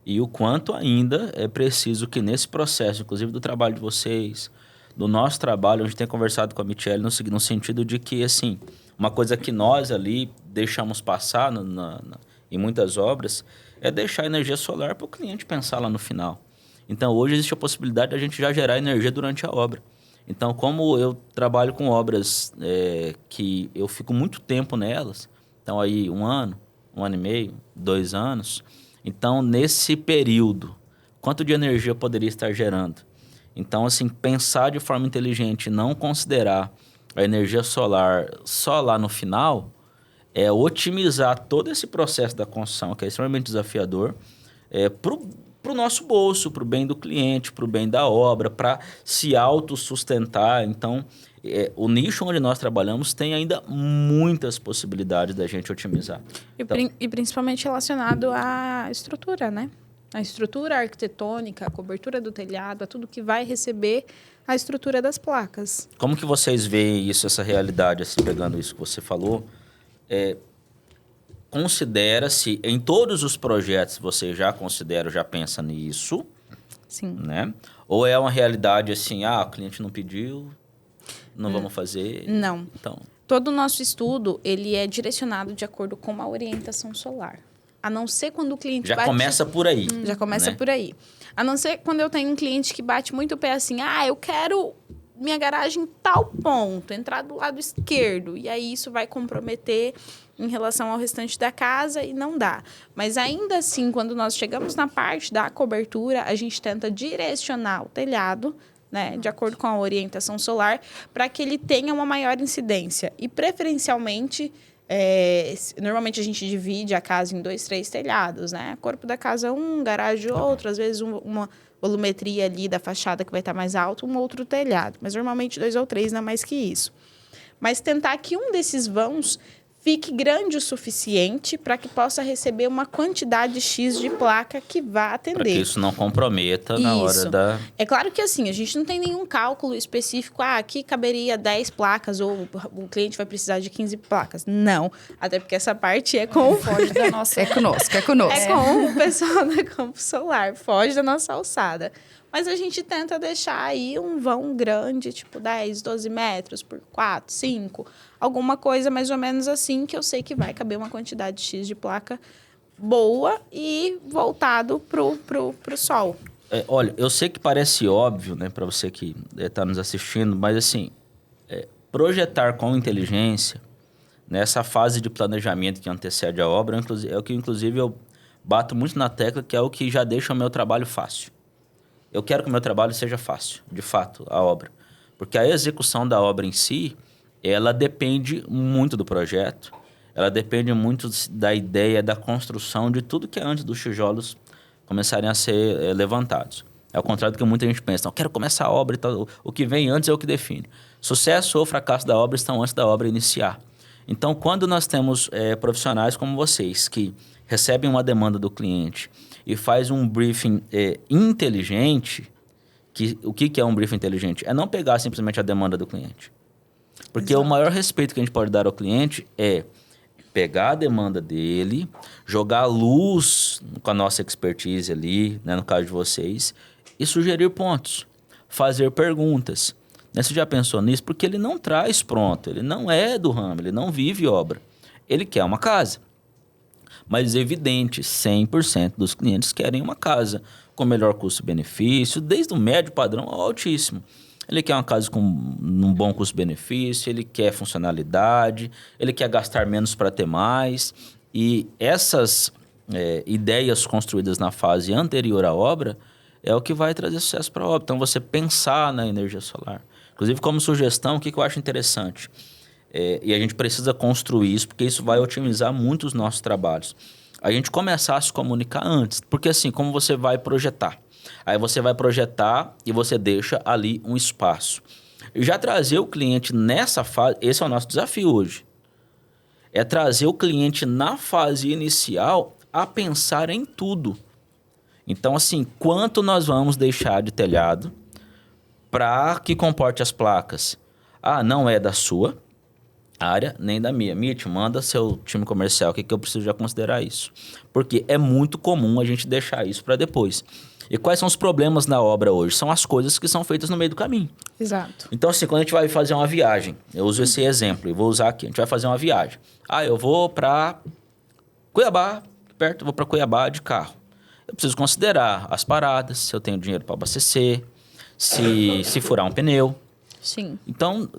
e o quanto ainda é preciso que nesse processo, inclusive do trabalho de vocês, do nosso trabalho, a gente tem conversado com a Michele no sentido de que, assim, uma coisa que nós ali deixamos passar em muitas obras é deixar a energia solar para o cliente pensar lá no final. Então, hoje existe a possibilidade de a gente já gerar energia durante a obra. Então, como eu trabalho com obras que eu fico muito tempo nelas, então aí 1 ano, 1 ano e meio, 2 anos... Então, nesse período, quanto de energia eu poderia estar gerando? Então, assim, pensar de forma inteligente e não considerar a energia solar só lá no final é otimizar todo esse processo da construção, que é extremamente desafiador, para o nosso bolso, para o bem do cliente, para o bem da obra, para se autossustentar. Então, o nicho onde nós trabalhamos tem ainda muitas possibilidades da gente otimizar. E principalmente relacionado à estrutura, né? A estrutura arquitetônica, a cobertura do telhado, a tudo que vai receber a estrutura das placas. Como que vocês veem isso, essa realidade, assim, pegando isso que você falou? Considera-se, em todos os projetos, você já considera, já pensa nisso? Sim. Né? Ou é uma realidade assim, o cliente não pediu, não vamos fazer? Não. Então, todo o nosso estudo, ele é direcionado de acordo com a orientação solar. A não ser quando o cliente já começa por aí. Já começa, né, por aí. A não ser quando eu tenho um cliente que bate muito o pé assim, eu quero minha garagem em tal ponto, entrar do lado esquerdo. E aí isso vai comprometer em relação ao restante da casa e não dá. Mas ainda assim, quando nós chegamos na parte da cobertura, a gente tenta direcionar o telhado, né, de acordo com a orientação solar, para que ele tenha uma maior incidência. E preferencialmente, normalmente a gente divide a casa em 2, 3 telhados, né? Corpo da casa garagem outro, às vezes uma volumetria ali da fachada que vai estar mais alto, um outro telhado. Mas normalmente 2 ou 3, não é mais que isso. Mas tentar que um desses vãos fique grande o suficiente para que possa receber uma quantidade X de placa que vá atender. Para que isso não comprometa na hora da... É claro que assim, a gente não tem nenhum cálculo específico, aqui caberia 10 placas ou o cliente vai precisar de 15 placas. Não, até porque essa parte é com... Foge da nossa... É conosco. É com o pessoal da Campo Solar, foge da nossa alçada. mas a gente tenta deixar aí um vão grande, tipo 10, 12 metros por 4, 5, alguma coisa mais ou menos assim, que eu sei que vai caber uma quantidade X de placa boa e voltado pro sol. Olha, eu sei que parece óbvio, né, para você que está nos assistindo, mas assim, projetar com inteligência, nessa fase de planejamento que antecede a obra, é o que inclusive eu bato muito na tecla, que é o que já deixa o meu trabalho fácil. Eu quero que o meu trabalho seja fácil, de fato, a obra. Porque a execução da obra em si, ela depende muito do projeto, ela depende muito da ideia, da construção, de tudo que é antes dos tijolos começarem a ser levantados. É ao contrário do que muita gente pensa. Não, quero começar a obra e tal. O que vem antes é o que define. Sucesso ou fracasso da obra estão antes da obra iniciar. Então, quando nós temos profissionais como vocês, que recebem uma demanda do cliente e faz um briefing inteligente, o que é um briefing inteligente? É não pegar simplesmente a demanda do cliente. Porque o maior respeito que a gente pode dar ao cliente é pegar a demanda dele, jogar luz com a nossa expertise ali, né, no caso de vocês, e sugerir pontos, fazer perguntas. Você já pensou nisso? Porque ele não traz pronto, ele não é do ramo, ele não vive obra. Ele quer uma casa. Mas é evidente, 100% dos clientes querem uma casa com melhor custo-benefício, desde o médio padrão ao altíssimo. Ele quer uma casa com um bom custo-benefício, ele quer funcionalidade, ele quer gastar menos para ter mais. E essas ideias construídas na fase anterior à obra é o que vai trazer sucesso para a obra. Então, você pensar na energia solar. Inclusive, como sugestão, o que eu acho interessante? E a gente precisa construir isso, porque isso vai otimizar muito os nossos trabalhos. A gente começar a se comunicar antes. Porque assim, como você vai projetar? Aí você vai projetar e você deixa ali um espaço. E já trazer o cliente nessa fase, esse é o nosso desafio hoje. É trazer o cliente na fase inicial a pensar em tudo. Então, assim, quanto nós vamos deixar de telhado para que comporte as placas? Não é da sua área nem da minha. Mitch, manda seu time comercial, o que eu preciso já considerar isso. Porque é muito comum a gente deixar isso para depois. E quais são os problemas na obra hoje? São as coisas que são feitas no meio do caminho. Exato. Então, assim, quando a gente vai fazer uma viagem, eu uso esse exemplo e vou usar aqui. A gente vai fazer uma viagem. Eu vou para Cuiabá, perto, eu vou para Cuiabá de carro. Eu preciso considerar as paradas, se eu tenho dinheiro para abastecer, se furar um pneu. Sim. Então,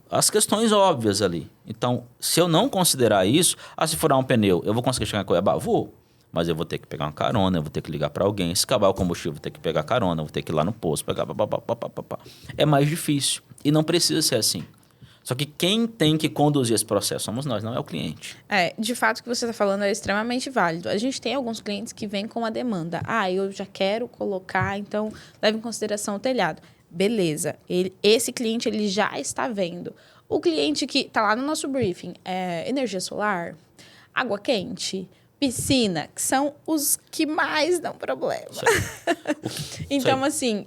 as questões óbvias ali. Então, se eu não considerar isso, se furar um pneu, eu vou conseguir chegar em Cuiabá? Vou. Mas eu vou ter que pegar uma carona, eu vou ter que ligar para alguém. Se acabar o combustível, eu vou ter que pegar carona, eu vou ter que ir lá no posto, pegar... É mais difícil. E não precisa ser assim. Só que quem tem que conduzir esse processo somos nós, não é o cliente. De fato, o que você está falando é extremamente válido. A gente tem alguns clientes que vêm com a demanda. Eu já quero colocar, então leve em consideração o telhado. Beleza. Esse cliente ele já está vendo. O cliente que está lá no nosso briefing, energia solar, água quente, piscina, que são os que mais dão problema. Então, assim,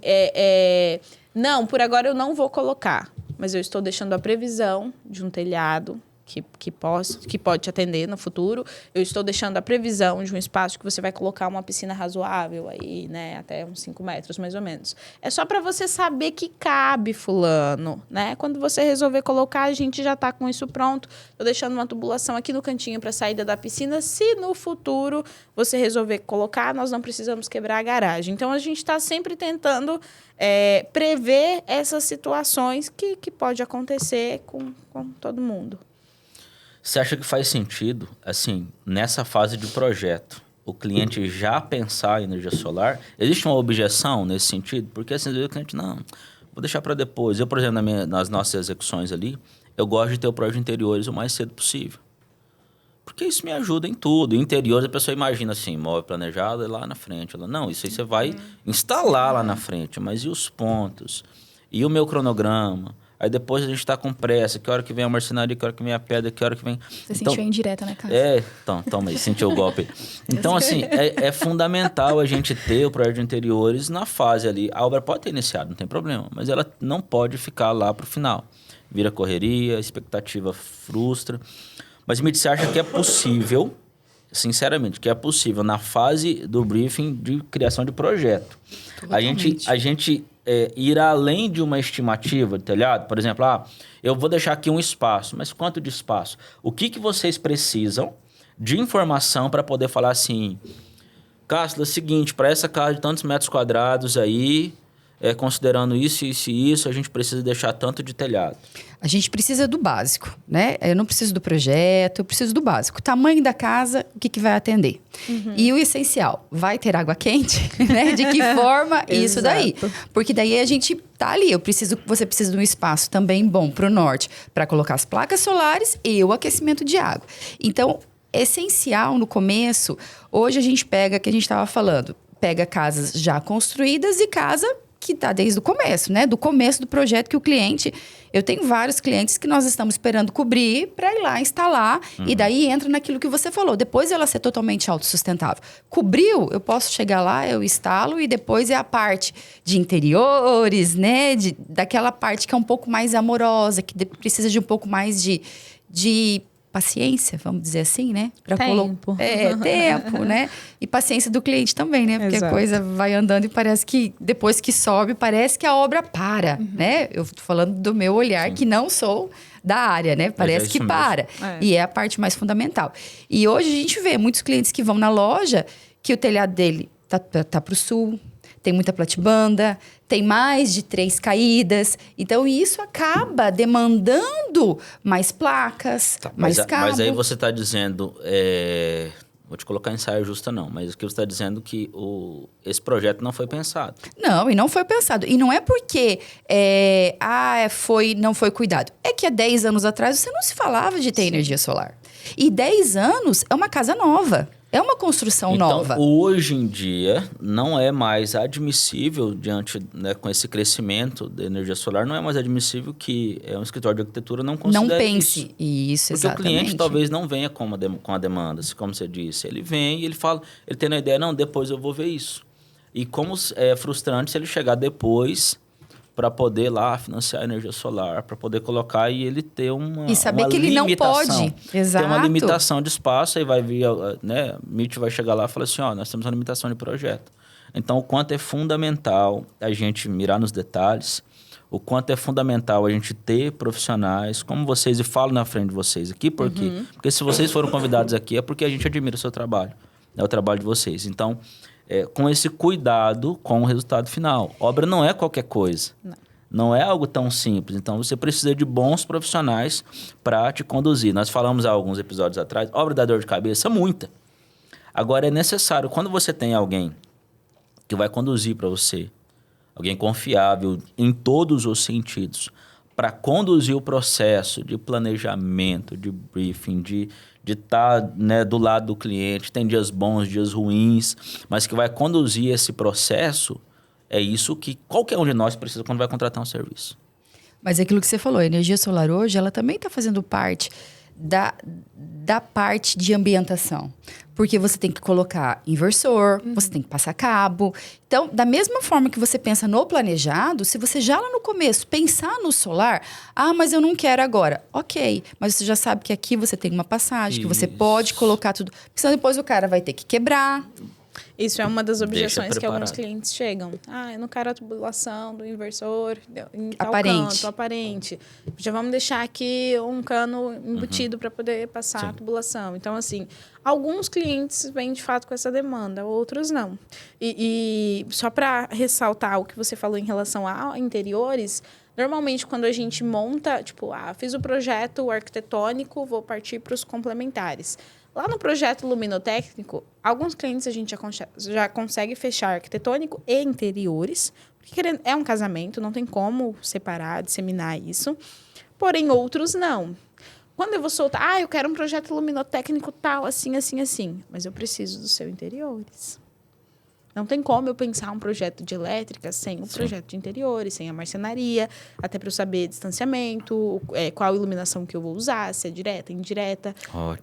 não, por agora eu não vou colocar, mas eu estou deixando a previsão de um telhado que pode te atender no futuro. Eu estou deixando a previsão de um espaço que você vai colocar uma piscina razoável aí, né? Até uns 5 metros, mais ou menos. É só para você saber que cabe, fulano, né? Quando você resolver colocar, a gente já está com isso pronto. Estou deixando uma tubulação aqui no cantinho para a saída da piscina. Se no futuro você resolver colocar, nós não precisamos quebrar a garagem. Então, a gente está sempre tentando prever essas situações que pode acontecer com todo mundo. Você acha que faz sentido, assim, nessa fase de projeto, o cliente já pensar em energia solar? Existe uma objeção nesse sentido? Porque, assim, o cliente, não, vou deixar para depois. Eu, por exemplo, nas nossas execuções ali, eu gosto de ter o projeto de interiores o mais cedo possível. Porque isso me ajuda em tudo. Em interiores, a pessoa imagina assim, móvel planejado é lá na frente. Ela, não, isso aí você vai instalar lá na frente. Mas e os pontos? E o meu cronograma? Aí depois a gente está com pressa. Que hora que vem a marcenaria, que hora que vem a pedra, que hora que vem... Você sentiu a indireta, né, cara? Então, toma aí, sentiu o golpe. Então, assim, é fundamental a gente ter o projeto de interiores na fase ali. A obra pode ter iniciado, não tem problema. Mas ela não pode ficar lá para o final. Vira correria, a expectativa frustra. Mas, Mitch, você acha que é possível sinceramente, que é possível na fase do briefing de criação de projeto. A gente ir além de uma estimativa de telhado, por exemplo, eu vou deixar aqui um espaço, mas quanto de espaço? O que vocês precisam de informação para poder falar assim, Cássio, é o seguinte, para essa casa de tantos metros quadrados aí, considerando isso, isso e isso, a gente precisa deixar tanto de telhado. A gente precisa do básico, né? Eu não preciso do projeto, eu preciso do básico. Tamanho da casa, o que vai atender. E o essencial, vai ter água quente, né? De que forma? Isso daí. Porque daí a gente tá ali. Você precisa de um espaço também bom para o norte, para colocar as placas solares e o aquecimento de água. Então, essencial no começo, hoje a gente pega, que a gente estava falando, pega casas já construídas e casa que está desde o começo, né? Do começo do projeto que o cliente... Eu tenho vários clientes que nós estamos esperando cobrir para ir lá instalar. E daí entra naquilo que você falou. Depois ela ser totalmente autossustentável. Cobriu, eu posso chegar lá, eu instalo e depois é a parte de interiores, né? Daquela parte que é um pouco mais amorosa, que precisa de um pouco mais de paciência, vamos dizer assim, né? Tempo. Tempo, né? E paciência do cliente também, né? Porque a coisa vai andando e parece que depois que sobe, parece que a obra para, né? Eu tô falando do meu olhar, que não sou da área, né? Parece que para. E é a parte mais fundamental. E hoje a gente vê muitos clientes que vão na loja que o telhado dele tá pro sul, tem muita platibanda, tem mais de 3 caídas. Então, isso acaba demandando mais placas, mais cabo. Mas aí você está dizendo... Vou te colocar em saia justa, não. Mas o que você está dizendo que esse projeto não foi pensado. Não, e não foi pensado. E não é porque não foi cuidado. É que há 10 anos atrás você não se falava de ter energia solar. E 10 anos é uma casa nova. É uma construção nova. Então, hoje em dia, não é mais admissível, com esse crescimento da energia solar, não é mais admissível que um escritório de arquitetura não considere não pense isso, porque exatamente. O cliente talvez não venha com a demanda, como você disse. Ele vem e ele fala, ele tem a ideia, não, depois eu vou ver isso. E como é frustrante se ele chegar depois para poder lá financiar a energia solar, para poder colocar e ele ter uma e saber que ele não pode. Exato. Tem uma limitação de espaço, aí vai vir, né, MIT vai chegar lá e falar assim, nós temos uma limitação de projeto. Então, o quanto é fundamental a gente mirar nos detalhes, o quanto é fundamental a gente ter profissionais como vocês, e falo na frente de vocês aqui, por quê? Porque se vocês foram convidados aqui é porque a gente admira o seu trabalho, é o trabalho de vocês. Então, com esse cuidado com o resultado final. Obra não é qualquer coisa. Não é algo tão simples. Então, você precisa de bons profissionais para te conduzir. Nós falamos há alguns episódios atrás, obra dá dor de cabeça, muita. Agora, é necessário, quando você tem alguém que vai conduzir para você, alguém confiável em todos os sentidos, para conduzir o processo de planejamento, de briefing, de estar do lado do cliente, tem dias bons, dias ruins, mas que vai conduzir esse processo, é isso que qualquer um de nós precisa quando vai contratar um serviço. Mas é aquilo que você falou, a energia solar hoje, ela também está fazendo parte da parte de ambientação. Porque você tem que colocar inversor, você tem que passar cabo. Então, da mesma forma que você pensa no planejado, se você já lá no começo pensar no solar, mas eu não quero agora. Ok, mas você já sabe que aqui você tem uma passagem, que você pode colocar tudo. Porque senão depois o cara vai ter que quebrar. Isso é uma das objeções que alguns clientes chegam. Eu não quero a tubulação do inversor em tal canto, aparente. Já vamos deixar aqui um cano embutido para poder passar a tubulação. Então, assim, alguns clientes vêm de fato com essa demanda, outros não. E só para ressaltar o que você falou em relação a interiores, normalmente quando a gente monta, fiz o projeto arquitetônico, vou partir para os complementares. Lá no projeto luminotécnico, alguns clientes a gente já consegue fechar arquitetônico e interiores, porque é um casamento, não tem como separar, disseminar isso. Porém, outros não. Quando eu vou soltar, eu quero um projeto luminotécnico tal, assim, assim, assim. Mas eu preciso dos seus interiores. Não tem como eu pensar um projeto de elétrica sem o projeto de interiores, sem a marcenaria, até para eu saber distanciamento, qual iluminação que eu vou usar, se é direta, indireta,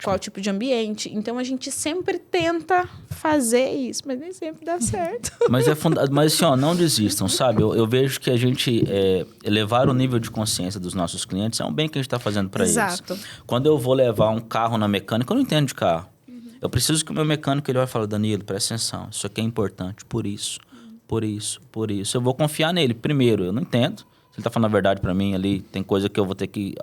qual tipo de ambiente. Então, a gente sempre tenta fazer isso, mas nem sempre dá certo. Mas assim, não desistam, sabe? Eu vejo que a gente elevar o nível de consciência dos nossos clientes é um bem que a gente está fazendo para eles. Exato. Quando eu vou levar um carro na mecânica, eu não entendo de carro. Eu preciso que o meu mecânico ele vai falar, Danilo, presta atenção, isso aqui é importante, por isso. Eu vou confiar nele. Primeiro, eu não entendo. Se ele está falando a verdade para mim ali, tem coisa que eu vou ter que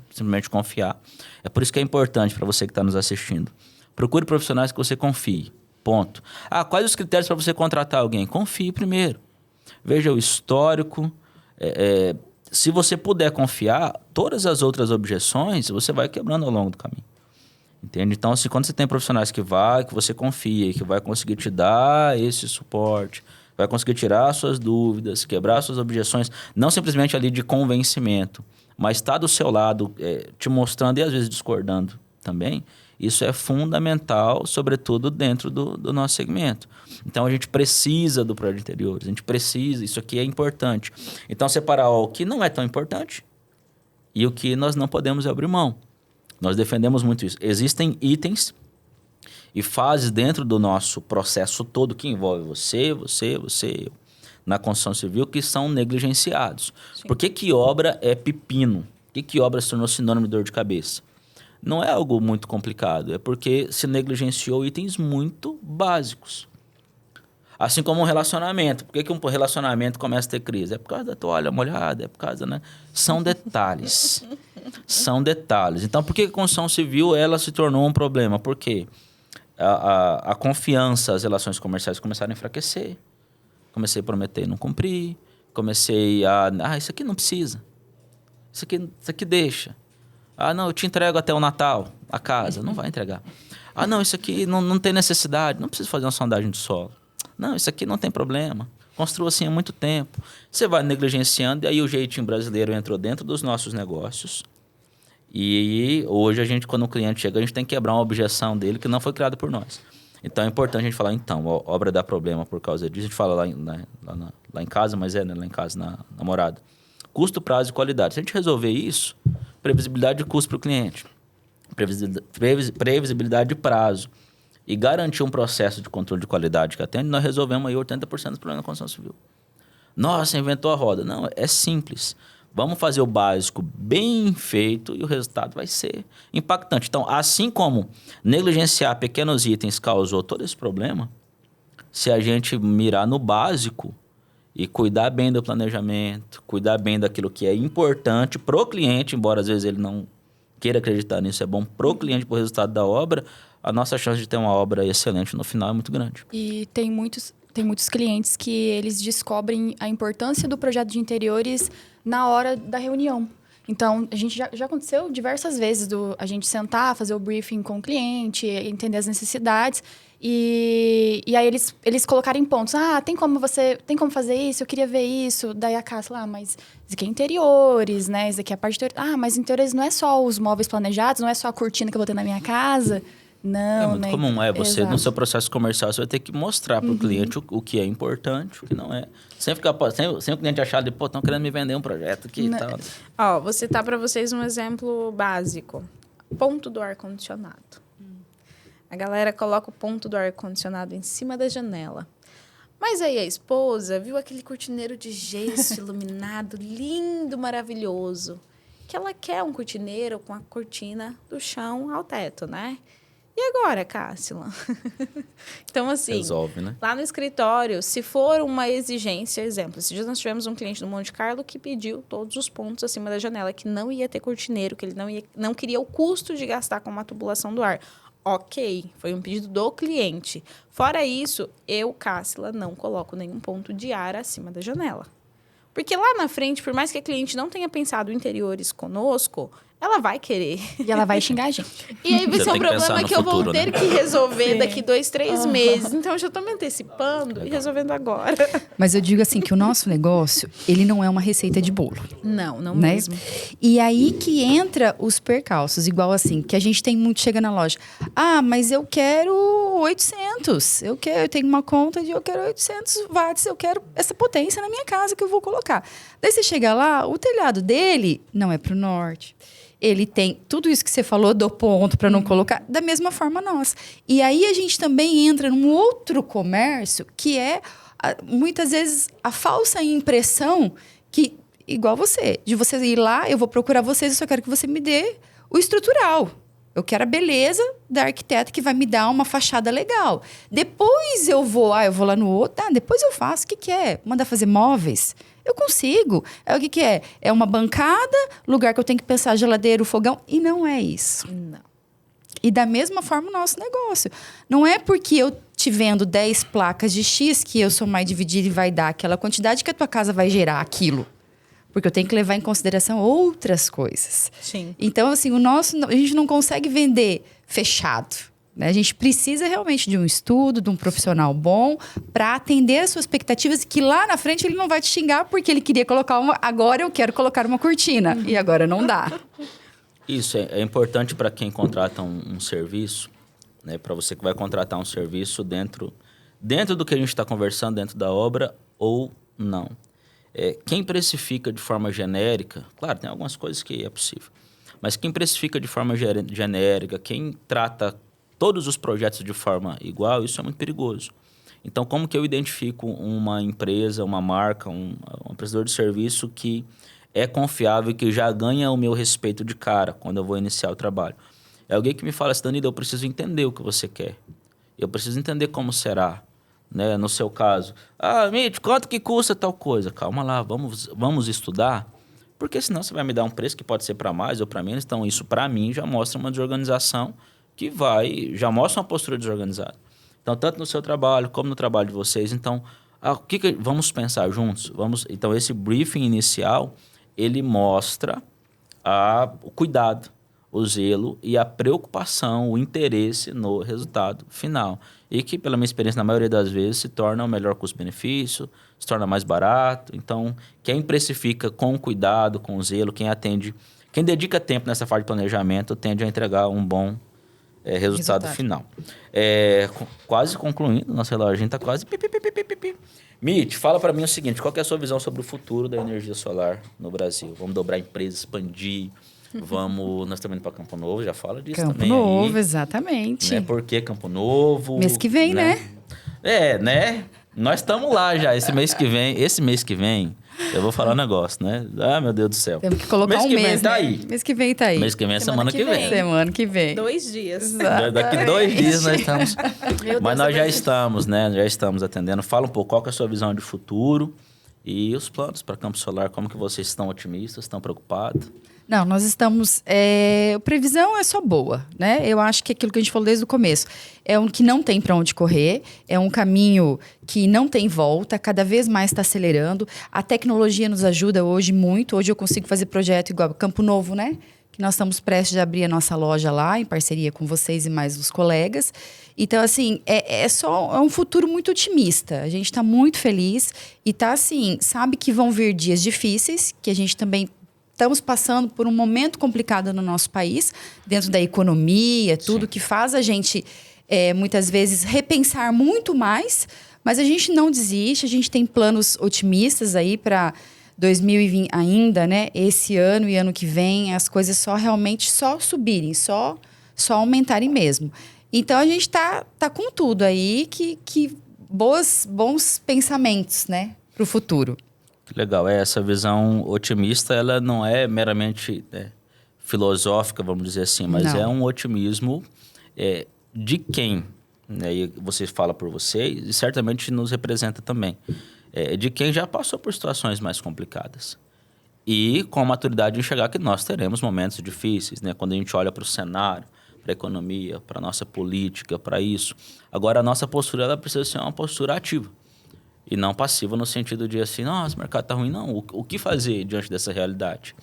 simplesmente confiar. É por isso que é importante para você que está nos assistindo. Procure profissionais que você confie. Ponto. Quais os critérios para você contratar alguém? Confie primeiro. Veja o histórico. Se você puder confiar, todas as outras objeções você vai quebrando ao longo do caminho. Entende? Então, assim, quando você tem profissionais que você confia, que vai conseguir te dar esse suporte, vai conseguir tirar suas dúvidas, quebrar suas objeções, não simplesmente ali de convencimento, mas está do seu lado, te mostrando e às vezes discordando também, isso é fundamental, sobretudo dentro do nosso segmento. Então, a gente precisa do projeto de interiores, a gente precisa, isso aqui é importante. Então, separar o que não é tão importante e o que nós não podemos abrir mão. Nós defendemos muito isso. Existem itens e fases dentro do nosso processo todo que envolve você, eu, na construção civil, que são negligenciados. Sim. Por que obra é pepino? Por que obra se tornou sinônimo de dor de cabeça? Não é algo muito complicado, é porque se negligenciou itens muito básicos. Assim como um relacionamento. Por que um relacionamento começa a ter crise? É por causa da toalha molhada, é por causa, né? São detalhes. São detalhes. Então, por que a construção civil ela se tornou um problema? Por quê? A confiança, as relações comerciais começaram a enfraquecer. Comecei a prometer e não cumprir. Comecei isso aqui não precisa. Isso aqui deixa. Não, eu te entrego até o Natal, a casa. Não vai entregar. Não, isso aqui não tem necessidade. Não precisa fazer uma sondagem de solo. Não, isso aqui não tem problema. Construiu assim há muito tempo. Você vai negligenciando e aí o jeitinho brasileiro entrou dentro dos nossos negócios. E hoje, quando o cliente chega, a gente tem que quebrar uma objeção dele que não foi criada por nós. Então, é importante a gente falar, a obra dá problema por causa disso. A gente fala lá em casa, mas lá em casa, na morada. Custo, prazo e qualidade. Se a gente resolver isso, previsibilidade de custo para o cliente, previsibilidade de prazo e garantir um processo de controle de qualidade que atende, nós resolvemos aí 80% dos problemas da construção civil. Nossa, inventou a roda. Não, é simples. Vamos fazer o básico bem feito e o resultado vai ser impactante. Então, assim como negligenciar pequenos itens causou todo esse problema, se a gente mirar no básico e cuidar bem do planejamento, cuidar bem daquilo que é importante pro cliente, embora às vezes ele não queira acreditar nisso, é bom pro cliente, pro resultado da obra, a nossa chance de ter uma obra excelente no final é muito grande. E tem muitos clientes que eles descobrem a importância do projeto de interiores na hora da reunião. Então, a gente já aconteceu diversas vezes a gente sentar, fazer o briefing com o cliente, entender as necessidades e aí eles colocarem pontos. Tem como fazer isso? Eu queria ver isso. Daí a Cássia, mas isso aqui é interiores, né? Isso aqui é a parte de interiores. Mas interiores não é só os móveis planejados, não é só a cortina que eu vou ter na minha casa. Não, é muito comum, você no seu processo comercial você vai ter que mostrar para o cliente o que é importante, o que não é. Sem o cliente achar de, estão querendo me vender um projeto aqui e tal. Vou citar para vocês um exemplo básico. Ponto do ar-condicionado. A galera coloca o ponto do ar-condicionado em cima da janela. Mas aí a esposa viu aquele cortineiro de gesso iluminado, lindo, maravilhoso. Que ela quer um cortineiro com a cortina do chão ao teto, né? E agora, Cássila? Então, assim, resolve, né? Lá no escritório, se for uma exigência, exemplo, esses dias nós tivemos um cliente do Monte Carlo que pediu todos os pontos acima da janela, que não ia ter cortineiro, que ele não queria o custo de gastar com uma tubulação do ar. Ok, foi um pedido do cliente. Fora isso, eu, Cássila, não coloco nenhum ponto de ar acima da janela. Porque lá na frente, por mais que a cliente não tenha pensado interiores conosco, ela vai querer. E ela vai xingar a gente. E aí vai ser um problema que eu vou futuro, ter né? que resolver daqui 2, 3 meses. Então, eu já estou me antecipando e resolvendo agora. Mas eu digo assim, que o nosso negócio, ele não é uma receita de bolo. Não né? mesmo. E aí que entra os percalços. Igual assim, que a gente tem muito, chega na loja. Mas eu quero 800. Eu tenho uma conta de eu quero 800 watts. Eu quero essa potência na minha casa que eu vou colocar. Daí você chega lá, o telhado dele não é para o norte. Ele tem tudo isso que você falou do ponto para não colocar, da mesma forma nós. E aí a gente também entra num outro comércio que é, muitas vezes, a falsa impressão que, igual você, de você ir lá, eu vou procurar vocês, eu só quero que você me dê o estrutural. Eu quero a beleza da arquiteta que vai me dar uma fachada legal. Depois eu vou lá no outro. Depois eu faço. O que é? Mandar fazer móveis? Eu consigo. O que é? É uma bancada, lugar que eu tenho que pensar geladeira, o fogão. E não é isso. Não. E da mesma forma o nosso negócio. Não é porque eu te vendo 10 placas de X que eu sou mais dividida e vai dar aquela quantidade que a tua casa vai gerar aquilo. Porque eu tenho que levar em consideração outras coisas. Sim. Então, assim, a gente não consegue vender fechado. Né? A gente precisa realmente de um estudo, de um profissional bom, para atender as suas expectativas, que lá na frente ele não vai te xingar porque ele queria colocar agora eu quero colocar uma cortina. E agora não dá. Isso é importante para quem contrata um serviço, né? Para você que vai contratar um serviço dentro do que a gente está conversando, dentro da obra ou não. Quem precifica de forma genérica, claro, tem algumas coisas que é possível, mas quem precifica de forma genérica, quem trata todos os projetos de forma igual, isso é muito perigoso. Então, como que eu identifico uma empresa, uma marca, um prestador de serviço que é confiável e que já ganha o meu respeito de cara quando eu vou iniciar o trabalho? É alguém que me fala assim, Danilo, eu preciso entender o que você quer. Eu preciso entender como será. Né? No seu caso, Mitch, quanto que custa tal coisa? Calma lá, vamos estudar, porque senão você vai me dar um preço que pode ser para mais ou para menos. Então, isso para mim já mostra uma desorganização já mostra uma postura desorganizada. Então, tanto no seu trabalho como no trabalho de vocês. Então, vamos pensar juntos? Então, esse briefing inicial, ele mostra o cuidado, o zelo e a preocupação, o interesse no resultado final. E que, pela minha experiência, na maioria das vezes, se torna o melhor custo-benefício, se torna mais barato. Então, quem precifica com cuidado, com zelo, quem dedica tempo nessa fase de planejamento, tende a entregar um bom resultado final. Quase concluindo, nosso relógio está quase... Mitch, fala para mim o seguinte, qual que é a sua visão sobre o futuro da energia solar no Brasil? Vamos dobrar a empresa, expandir... Nós estamos indo para Campo Novo, já fala disso Campo também. Campo Novo, aí, exatamente. Né? Por que Campo Novo? Mês que vem, né? Né? Nós estamos lá já. Esse mês que vem, eu vou falar um negócio, né? Meu Deus do céu. Temos que colocar mês um que mês, vem tá né? aí. Mês que vem tá aí. Mês que vem é semana que vem. Semana que vem. 2 dias. Daqui 2 dias nós estamos... Mas nós já Deus. estamos, né? Já estamos atendendo. Fala um pouco, qual que é a sua visão de futuro e os planos para Campo Solar? Como que vocês estão otimistas, estão preocupados? Não, nós estamos... A previsão é só boa, né? Eu acho que aquilo que a gente falou desde o começo. É um que não tem para onde correr, é um caminho que não tem volta, cada vez mais está acelerando. A tecnologia nos ajuda hoje muito. Hoje eu consigo fazer projeto igual Campo Novo, né? Que nós estamos prestes a abrir a nossa loja lá, em parceria com vocês e mais os colegas. Então, assim, é um futuro muito otimista. A gente está muito feliz e tá assim, sabe que vão vir dias difíceis, que a gente também... Estamos passando por um momento complicado no nosso país, dentro da economia, tudo que faz a gente, muitas vezes, repensar muito mais. Mas a gente não desiste, a gente tem planos otimistas aí para 2020 ainda, né? Esse ano e ano que vem, as coisas realmente só subirem, só aumentarem mesmo. Então, a gente tá com tudo aí, que bons pensamentos, né? Para o futuro. Legal, essa visão otimista, ela não é meramente filosófica, vamos dizer assim, mas não. É um otimismo de quem, né? E você fala por vocês e certamente nos representa também, de quem já passou por situações mais complicadas e com a maturidade de enxergar que nós teremos momentos difíceis, né? Quando a gente olha para o cenário, para a economia, para a nossa política, para isso. Agora, a nossa postura ela precisa ser uma postura ativa. E não passiva no sentido de assim, nossa, o mercado está ruim. Não, o que fazer diante dessa realidade?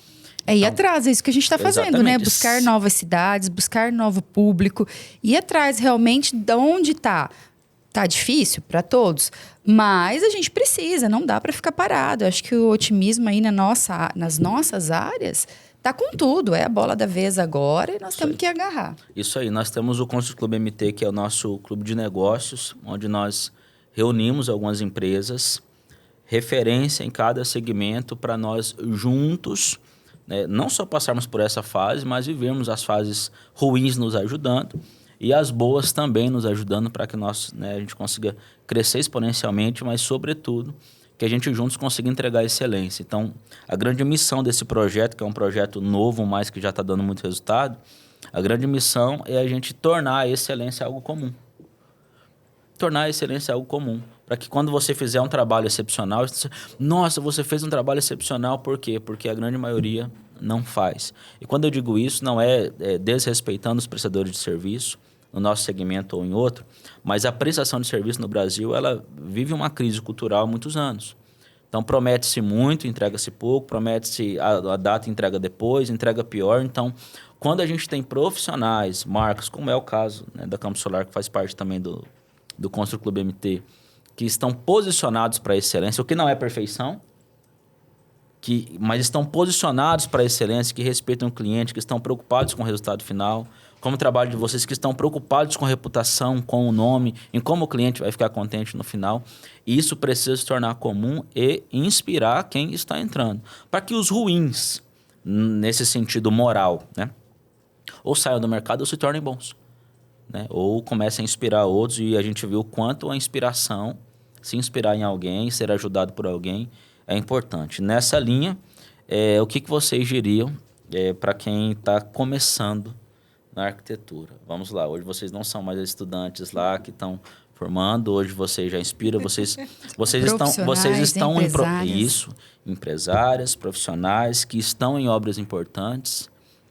Ir atrás, é isso que a gente está fazendo, né? Exatamente. Buscar novas cidades, buscar novo público. Ir atrás realmente de onde está. Tá difícil para todos, mas a gente precisa, não dá para ficar parado. Eu acho que o otimismo aí nas nossas áreas tá com tudo. É a bola da vez agora e nós temos que agarrar. Isso aí, nós temos o Constru Clube MT, que é o nosso clube de negócios, onde nós reunimos algumas empresas, referência em cada segmento para nós juntos, né, não só passarmos por essa fase, mas vivermos as fases ruins nos ajudando e as boas também nos ajudando para que a gente consiga crescer exponencialmente, mas, sobretudo, que a gente juntos consiga entregar excelência. Então, a grande missão desse projeto, que é um projeto novo, mas que já está dando muito resultado, A grande missão é a gente tornar a excelência algo comum. Tornar a excelência algo comum. Para que quando você fizer um trabalho excepcional, nossa, você fez um trabalho excepcional, por quê? Porque a grande maioria não faz. E quando eu digo isso, não é desrespeitando os prestadores de serviço, no nosso segmento ou em outro, mas a prestação de serviço no Brasil, ela vive uma crise cultural há muitos anos. Então, promete-se muito, entrega-se pouco, promete-se a data, entrega depois, entrega pior. Então, quando a gente tem profissionais, marcas, como é o caso, né, da Campos Solar, que faz parte também do Constru Clube MT, que estão posicionados para a excelência, o que não é perfeição, mas estão posicionados para a excelência, que respeitam o cliente, que estão preocupados com o resultado final, como o trabalho de vocês, que estão preocupados com a reputação, com o nome, em como o cliente vai ficar contente no final. E isso precisa se tornar comum e inspirar quem está entrando. Para que os ruins, nesse sentido moral, né, ou saiam do mercado ou se tornem bons. Né? Ou comecem a inspirar outros, e a gente viu o quanto a inspiração, se inspirar em alguém, ser ajudado por alguém, é importante. Nessa linha, o que vocês diriam para quem está começando na arquitetura? Vamos lá, hoje vocês não são mais estudantes lá que estão formando, hoje vocês já inspiram, vocês estão empresárias, profissionais que estão em obras importantes,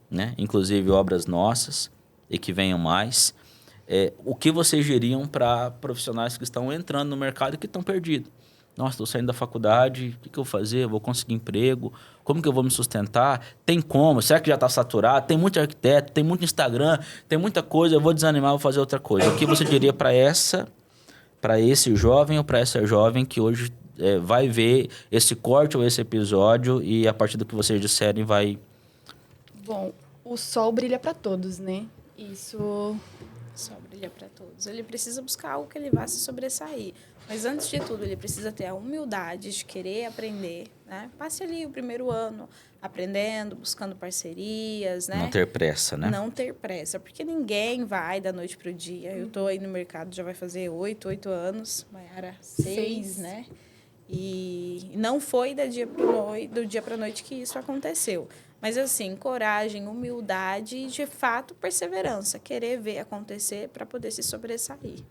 né? Inclusive obras nossas e que venham mais. O que vocês diriam para profissionais que estão entrando no mercado e que estão perdidos? Nossa, estou saindo da faculdade, o que eu vou fazer? Eu vou conseguir emprego? Como que eu vou me sustentar? Tem como? Será que já está saturado? Tem muito arquiteto, tem muito Instagram, tem muita coisa, eu vou desanimar, vou fazer outra coisa. O que você diria para esse jovem ou para essa jovem que hoje vai ver esse corte ou esse episódio e a partir do que vocês disserem vai... Bom, o sol brilha para todos, né? Isso... O sol brilha para todos. Ele precisa buscar algo que ele vá se sobressair. Mas, antes de tudo, ele precisa ter a humildade de querer aprender, né? Passe ali o primeiro ano aprendendo, buscando parcerias, né? Não ter pressa, né? Não ter pressa, porque ninguém vai da noite para o dia. Eu estou aí no mercado, já vai fazer 8 anos. Maiara, 6, né? E não foi do dia para a noite que isso aconteceu. Mas, assim, coragem, humildade e, de fato, perseverança. Querer ver acontecer para poder se sobressair.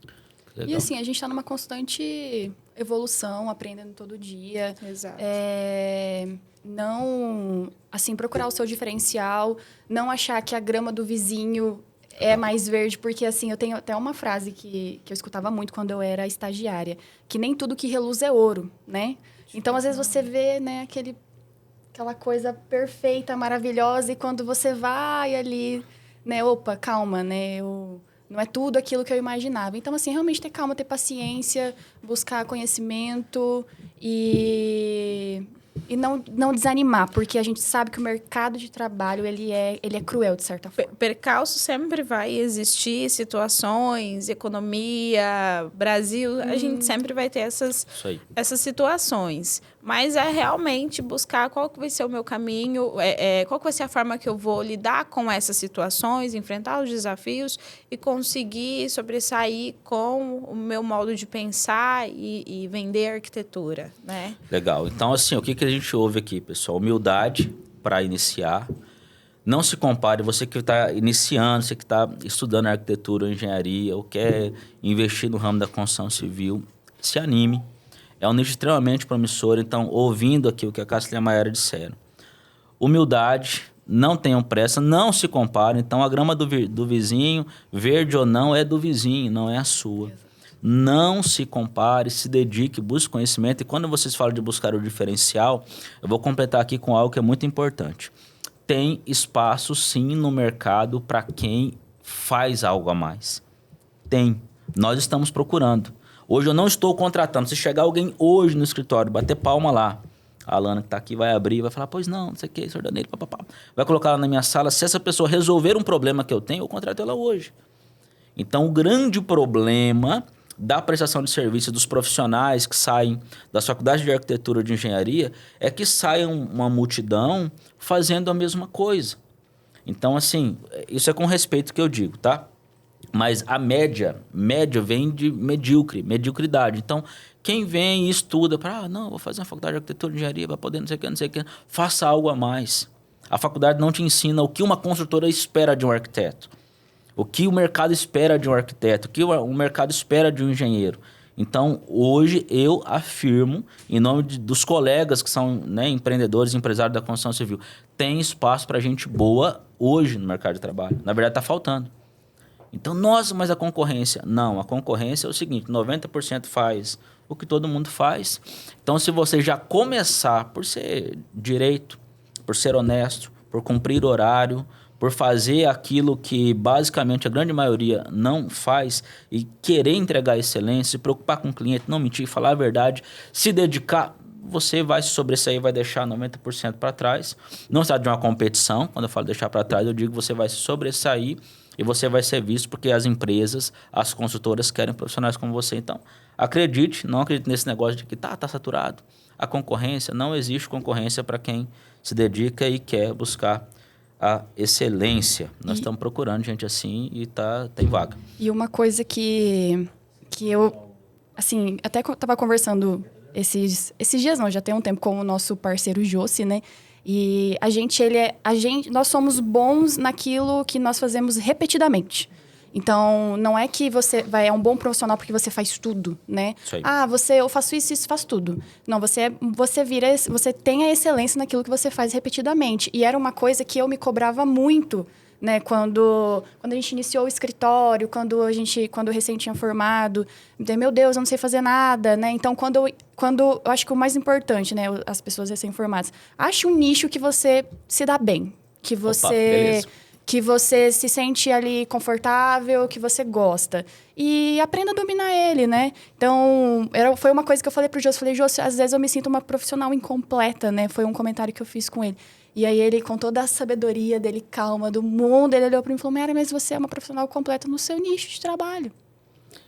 Legal. E assim, a gente está numa constante evolução, aprendendo todo dia. Exato. Não, assim, procurar o seu diferencial, não achar que a grama do vizinho é mais verde, porque assim, eu tenho até uma frase que eu escutava muito quando eu era estagiária, que nem tudo que reluz é ouro, né? Então, às vezes você vê, né, aquela coisa perfeita, maravilhosa, e quando você vai ali, né, opa, calma, né, não é tudo aquilo que eu imaginava. Então, assim, realmente ter calma, ter paciência, buscar conhecimento e não desanimar, porque a gente sabe que o mercado de trabalho, ele é cruel, de certa forma. Percalço sempre vai existir, situações, economia, Brasil, a gente sempre vai ter essas situações. Mas é realmente buscar qual que vai ser o meu caminho, qual que vai ser a forma que eu vou lidar com essas situações, enfrentar os desafios e conseguir sobressair com o meu modo de pensar e vender arquitetura, né? Legal. Então, assim, o que a gente ouve aqui, pessoal? Humildade para iniciar. Não se compare, você que está iniciando, você que está estudando arquitetura ou engenharia ou quer investir no ramo da construção civil, se anime. É um nicho extremamente promissor, então, ouvindo aqui o que a Cássila e a Maiara disseram. Humildade, não tenham pressa, não se comparem. Então, a grama do vizinho, verde ou não, é do vizinho, não é a sua. Exato. Não se compare, se dedique, busque conhecimento. E quando vocês falam de buscar o diferencial, eu vou completar aqui com algo que é muito importante. Tem espaço, sim, no mercado para quem faz algo a mais. Tem. Nós estamos procurando. Hoje eu não estou contratando. Se chegar alguém hoje no escritório, bater palma lá, a Alana que está aqui vai abrir, vai falar, pois não sei o que, senhor Danilo, papapá. Vai colocar ela na minha sala. Se essa pessoa resolver um problema que eu tenho, eu contrato ela hoje. Então, o grande problema da prestação de serviço dos profissionais que saem das faculdades de arquitetura ou de engenharia é que saiam uma multidão fazendo a mesma coisa. Então, assim, isso é com respeito que eu digo, tá? Mas a média vem de mediocridade. Então, quem vem e estuda para, não, vou fazer uma faculdade de arquitetura e engenharia para poder não sei o que, faça algo a mais. A faculdade não te ensina o que uma construtora espera de um arquiteto. O que o mercado espera de um arquiteto. O que o mercado espera de um engenheiro. Então, hoje, eu afirmo, em nome dos colegas que são, né, empreendedores, empresários da construção civil, tem espaço para gente boa hoje no mercado de trabalho. Na verdade, está faltando. Então, nossa, mas a concorrência... Não, a concorrência é o seguinte, 90% faz o que todo mundo faz. Então, se você já começar por ser direito, por ser honesto, por cumprir horário, por fazer aquilo que basicamente a grande maioria não faz e querer entregar excelência, se preocupar com o cliente, não mentir, falar a verdade, se dedicar, você vai se sobressair, vai deixar 90% para trás. Não se trata de uma competição, quando eu falo deixar para trás, eu digo que você vai se sobressair e você vai ser visto porque as empresas, as consultoras querem profissionais como você. Então, acredite, não acredite nesse negócio de que tá saturado. A concorrência, não existe concorrência para quem se dedica e quer buscar a excelência. Nós estamos procurando gente assim e tem vaga. E uma coisa que eu, assim, até estava conversando esses dias, não, já tem um tempo, com o nosso parceiro Jossi, né? E nós somos bons naquilo que nós fazemos repetidamente. Então, não é que você é um bom profissional porque você faz tudo, né? Isso aí. Eu faço isso, faço tudo. Não, você tem a excelência naquilo que você faz repetidamente. E era uma coisa que eu me cobrava muito, né? Quando a gente iniciou o escritório, quando eu recém tinha formado, meu Deus, eu não sei fazer nada, né? Então, quando eu acho que o mais importante, né? As pessoas recém-formadas, ache um nicho que você se dá bem, que você se sente ali confortável, que você gosta. E aprenda a dominar ele, né? Então, foi uma coisa que eu falei pro Jossi. Falei, Jossi, às vezes eu me sinto uma profissional incompleta, né? Foi um comentário que eu fiz com ele. E aí ele, com toda a sabedoria dele, calma, do mundo, ele olhou para mim e falou, Mayara, mas você é uma profissional completa no seu nicho de trabalho.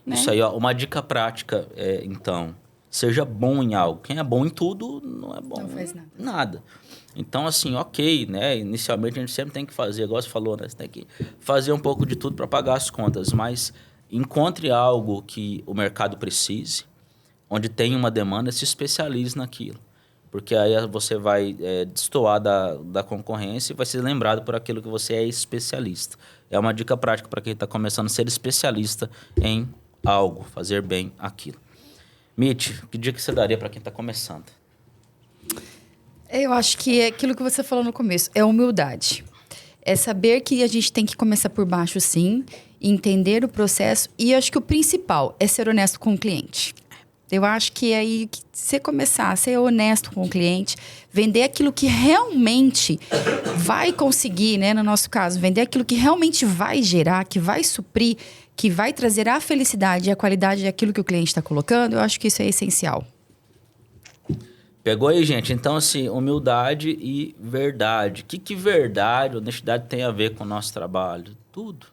Né? Isso aí, ó, uma dica prática então, seja bom em algo. Quem é bom em tudo não é bom não faz em nada. Então, assim, ok, né? Inicialmente a gente sempre tem que fazer, igual você falou, né? Você tem que fazer um pouco de tudo para pagar as contas, mas encontre algo que o mercado precise, onde tem uma demanda, se especialize naquilo. Porque aí você vai destoar da concorrência e vai ser lembrado por aquilo que você é especialista. É uma dica prática para quem está começando a ser especialista em algo, fazer bem aquilo. Mitch, que dica você daria para quem está começando? Eu acho que é aquilo que você falou no começo, é humildade. É saber que a gente tem que começar por baixo, sim, entender o processo. E acho que o principal é ser honesto com o cliente. Eu acho que é aí que você começar a ser honesto com o cliente, vender aquilo que realmente vai conseguir, né? No nosso caso, vender aquilo que realmente vai gerar, que vai suprir, que vai trazer a felicidade e a qualidade daquilo que o cliente está colocando. Eu acho que isso é essencial. Pegou aí, gente? Então, assim, humildade e verdade. O que verdade, honestidade tem a ver com o nosso trabalho? Tudo.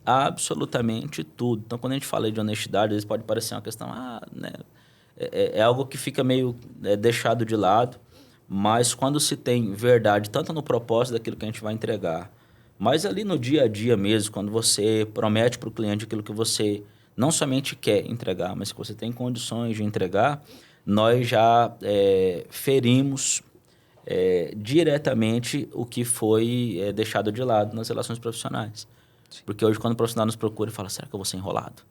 Absolutamente tudo. Então, quando a gente fala de honestidade, às vezes pode parecer uma questão... né? É algo que fica meio deixado de lado. Mas quando se tem verdade, tanto no propósito daquilo que a gente vai entregar, mas ali no dia a dia mesmo, quando você promete para o cliente aquilo que você não somente quer entregar, mas que você tem condições de entregar... nós já ferimos diretamente o que foi deixado de lado nas relações profissionais. Sim. Porque hoje, quando o profissional nos procura e fala, será que eu vou ser enrolado?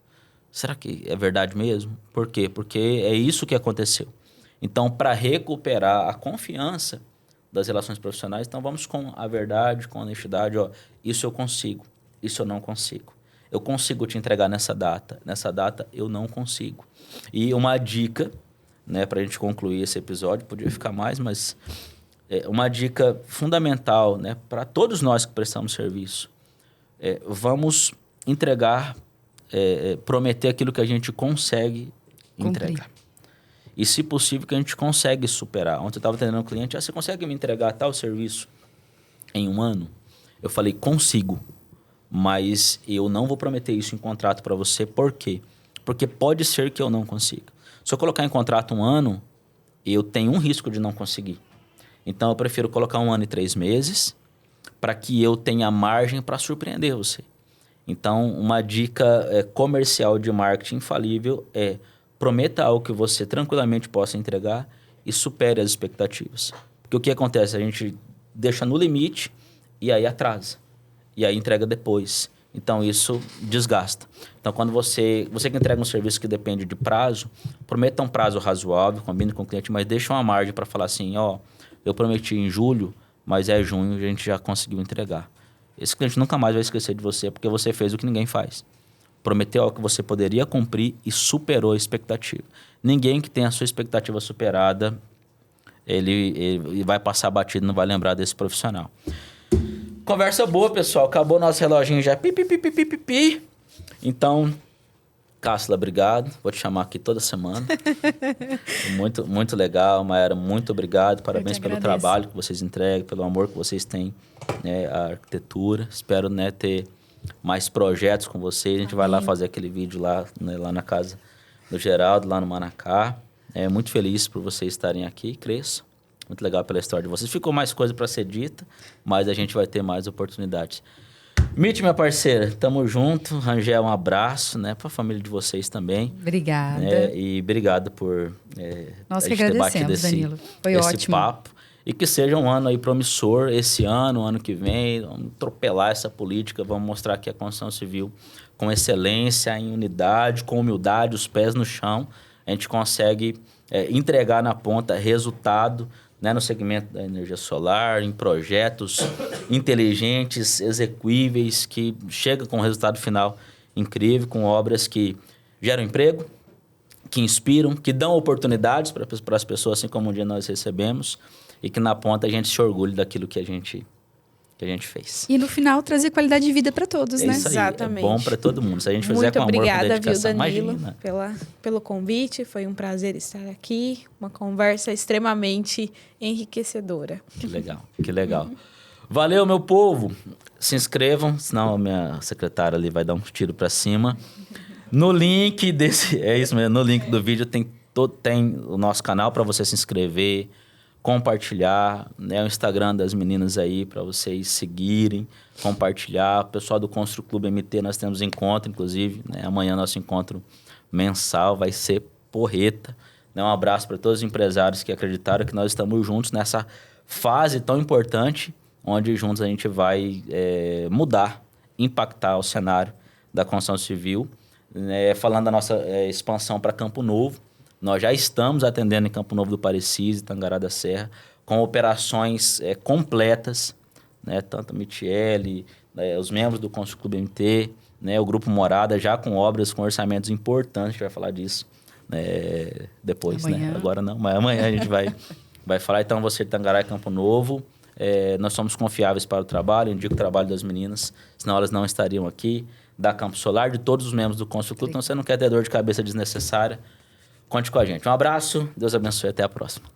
Será que é verdade mesmo? Por quê? Porque é isso que aconteceu. Então, para recuperar a confiança das relações profissionais, então vamos com a verdade, com a honestidade. Ó, isso eu consigo, isso eu não consigo. Eu consigo te entregar nessa data eu não consigo. E uma dica... né, para a gente concluir esse episódio, podia ficar mais, mas uma dica fundamental, né, para todos nós que prestamos serviço. Vamos entregar, prometer aquilo que a gente consegue entregar. E, se possível, que a gente consegue superar. Ontem eu estava atendendo um cliente, você consegue me entregar tal serviço em 1 ano? Eu falei, consigo, mas eu não vou prometer isso em contrato para você. Por quê? Porque pode ser que eu não consiga. Se eu colocar em contrato 1 ano, eu tenho um risco de não conseguir. Então, eu prefiro colocar 1 ano e 3 meses para que eu tenha margem para surpreender você. Então, uma dica comercial de marketing infalível é prometa algo que você tranquilamente possa entregar e supere as expectativas. Porque o que acontece? A gente deixa no limite e aí atrasa. E aí entrega depois. Então, isso desgasta. Então, quando você que entrega um serviço que depende de prazo, prometa um prazo razoável, combine com o cliente, mas deixa uma margem para falar assim, ó, eu prometi em julho, mas é junho, a gente já conseguiu entregar. Esse cliente nunca mais vai esquecer de você, porque você fez o que ninguém faz. Prometeu algo que você poderia cumprir e superou a expectativa. Ninguém que tem a sua expectativa superada, ele vai passar batido, não vai lembrar desse profissional. Conversa boa, pessoal. Acabou nosso reloginho já. Pi, pi, pi, pi, pi, pi, pi. Então, Cássila, obrigado. Vou te chamar aqui toda semana. Muito, muito legal, Mayara. Muito obrigado. Parabéns pelo trabalho que vocês entregam, pelo amor que vocês têm, né, à arquitetura. Espero, né, ter mais projetos com vocês. A gente vai lá fazer aquele vídeo lá, né, lá na casa do Geraldo, lá no Manacá. Muito feliz por vocês estarem aqui. Cresçam. Muito legal pela história de vocês. Ficou mais coisa para ser dita, mas a gente vai ter mais oportunidades. Mitch, minha parceira, tamo junto. Rangel, um abraço, né, para a família de vocês também. Obrigada. E obrigado por Nós a que gente ter batido agradecemos, Danilo. Foi esse ótimo. papo. E que seja um ano aí promissor, esse ano que vem. Vamos atropelar essa política, vamos mostrar que a construção civil, com excelência, em unidade, com humildade, os pés no chão, a gente consegue entregar na ponta resultado, né, no segmento da energia solar, em projetos inteligentes, execuíveis, que chegam com um resultado final incrível, com obras que geram emprego, que inspiram, que dão oportunidades para as pessoas, assim como um dia nós recebemos, e que na ponta a gente se orgulhe daquilo que a gente fez. E no final trazer qualidade de vida para todos, né? Isso aí, Exatamente. é bom para todo mundo. Se a gente fizer Muito com amor, com obrigada, viu, dedicação, Danilo, imagina. pelo convite. Foi um prazer estar aqui. Uma conversa extremamente enriquecedora. Que legal, que legal. Valeu, meu povo. Se inscrevam, senão a minha secretária ali vai dar um tiro para cima. No link desse... É isso mesmo, no link do vídeo tem o nosso canal para você se inscrever, compartilhar, né, o Instagram das meninas aí para vocês seguirem, compartilhar. O pessoal do Constru Clube MT, nós temos encontro, inclusive, né, amanhã nosso encontro mensal vai ser porreta. Né, um abraço para todos os empresários que acreditaram que nós estamos juntos nessa fase tão importante, onde juntos a gente vai mudar, impactar o cenário da construção civil. Né, falando da nossa expansão para Campo Novo, nós já estamos atendendo em Campo Novo do Parecis, Tangará da Serra, com operações completas, né? Tanto a Michele, os membros do Constru Clube MT, né? O Grupo Morada, já com obras, com orçamentos importantes, a gente vai falar disso depois, amanhã. né? Agora não, mas amanhã a gente vai falar. Então, você de Tangará e Campo Novo, nós somos confiáveis para o trabalho, indico o trabalho das meninas, senão elas não estariam aqui, da Campo Solar, de todos os membros do Constru Clube. Então, você não quer ter dor de cabeça desnecessária, conte com a gente. Um abraço, Deus abençoe, até a próxima.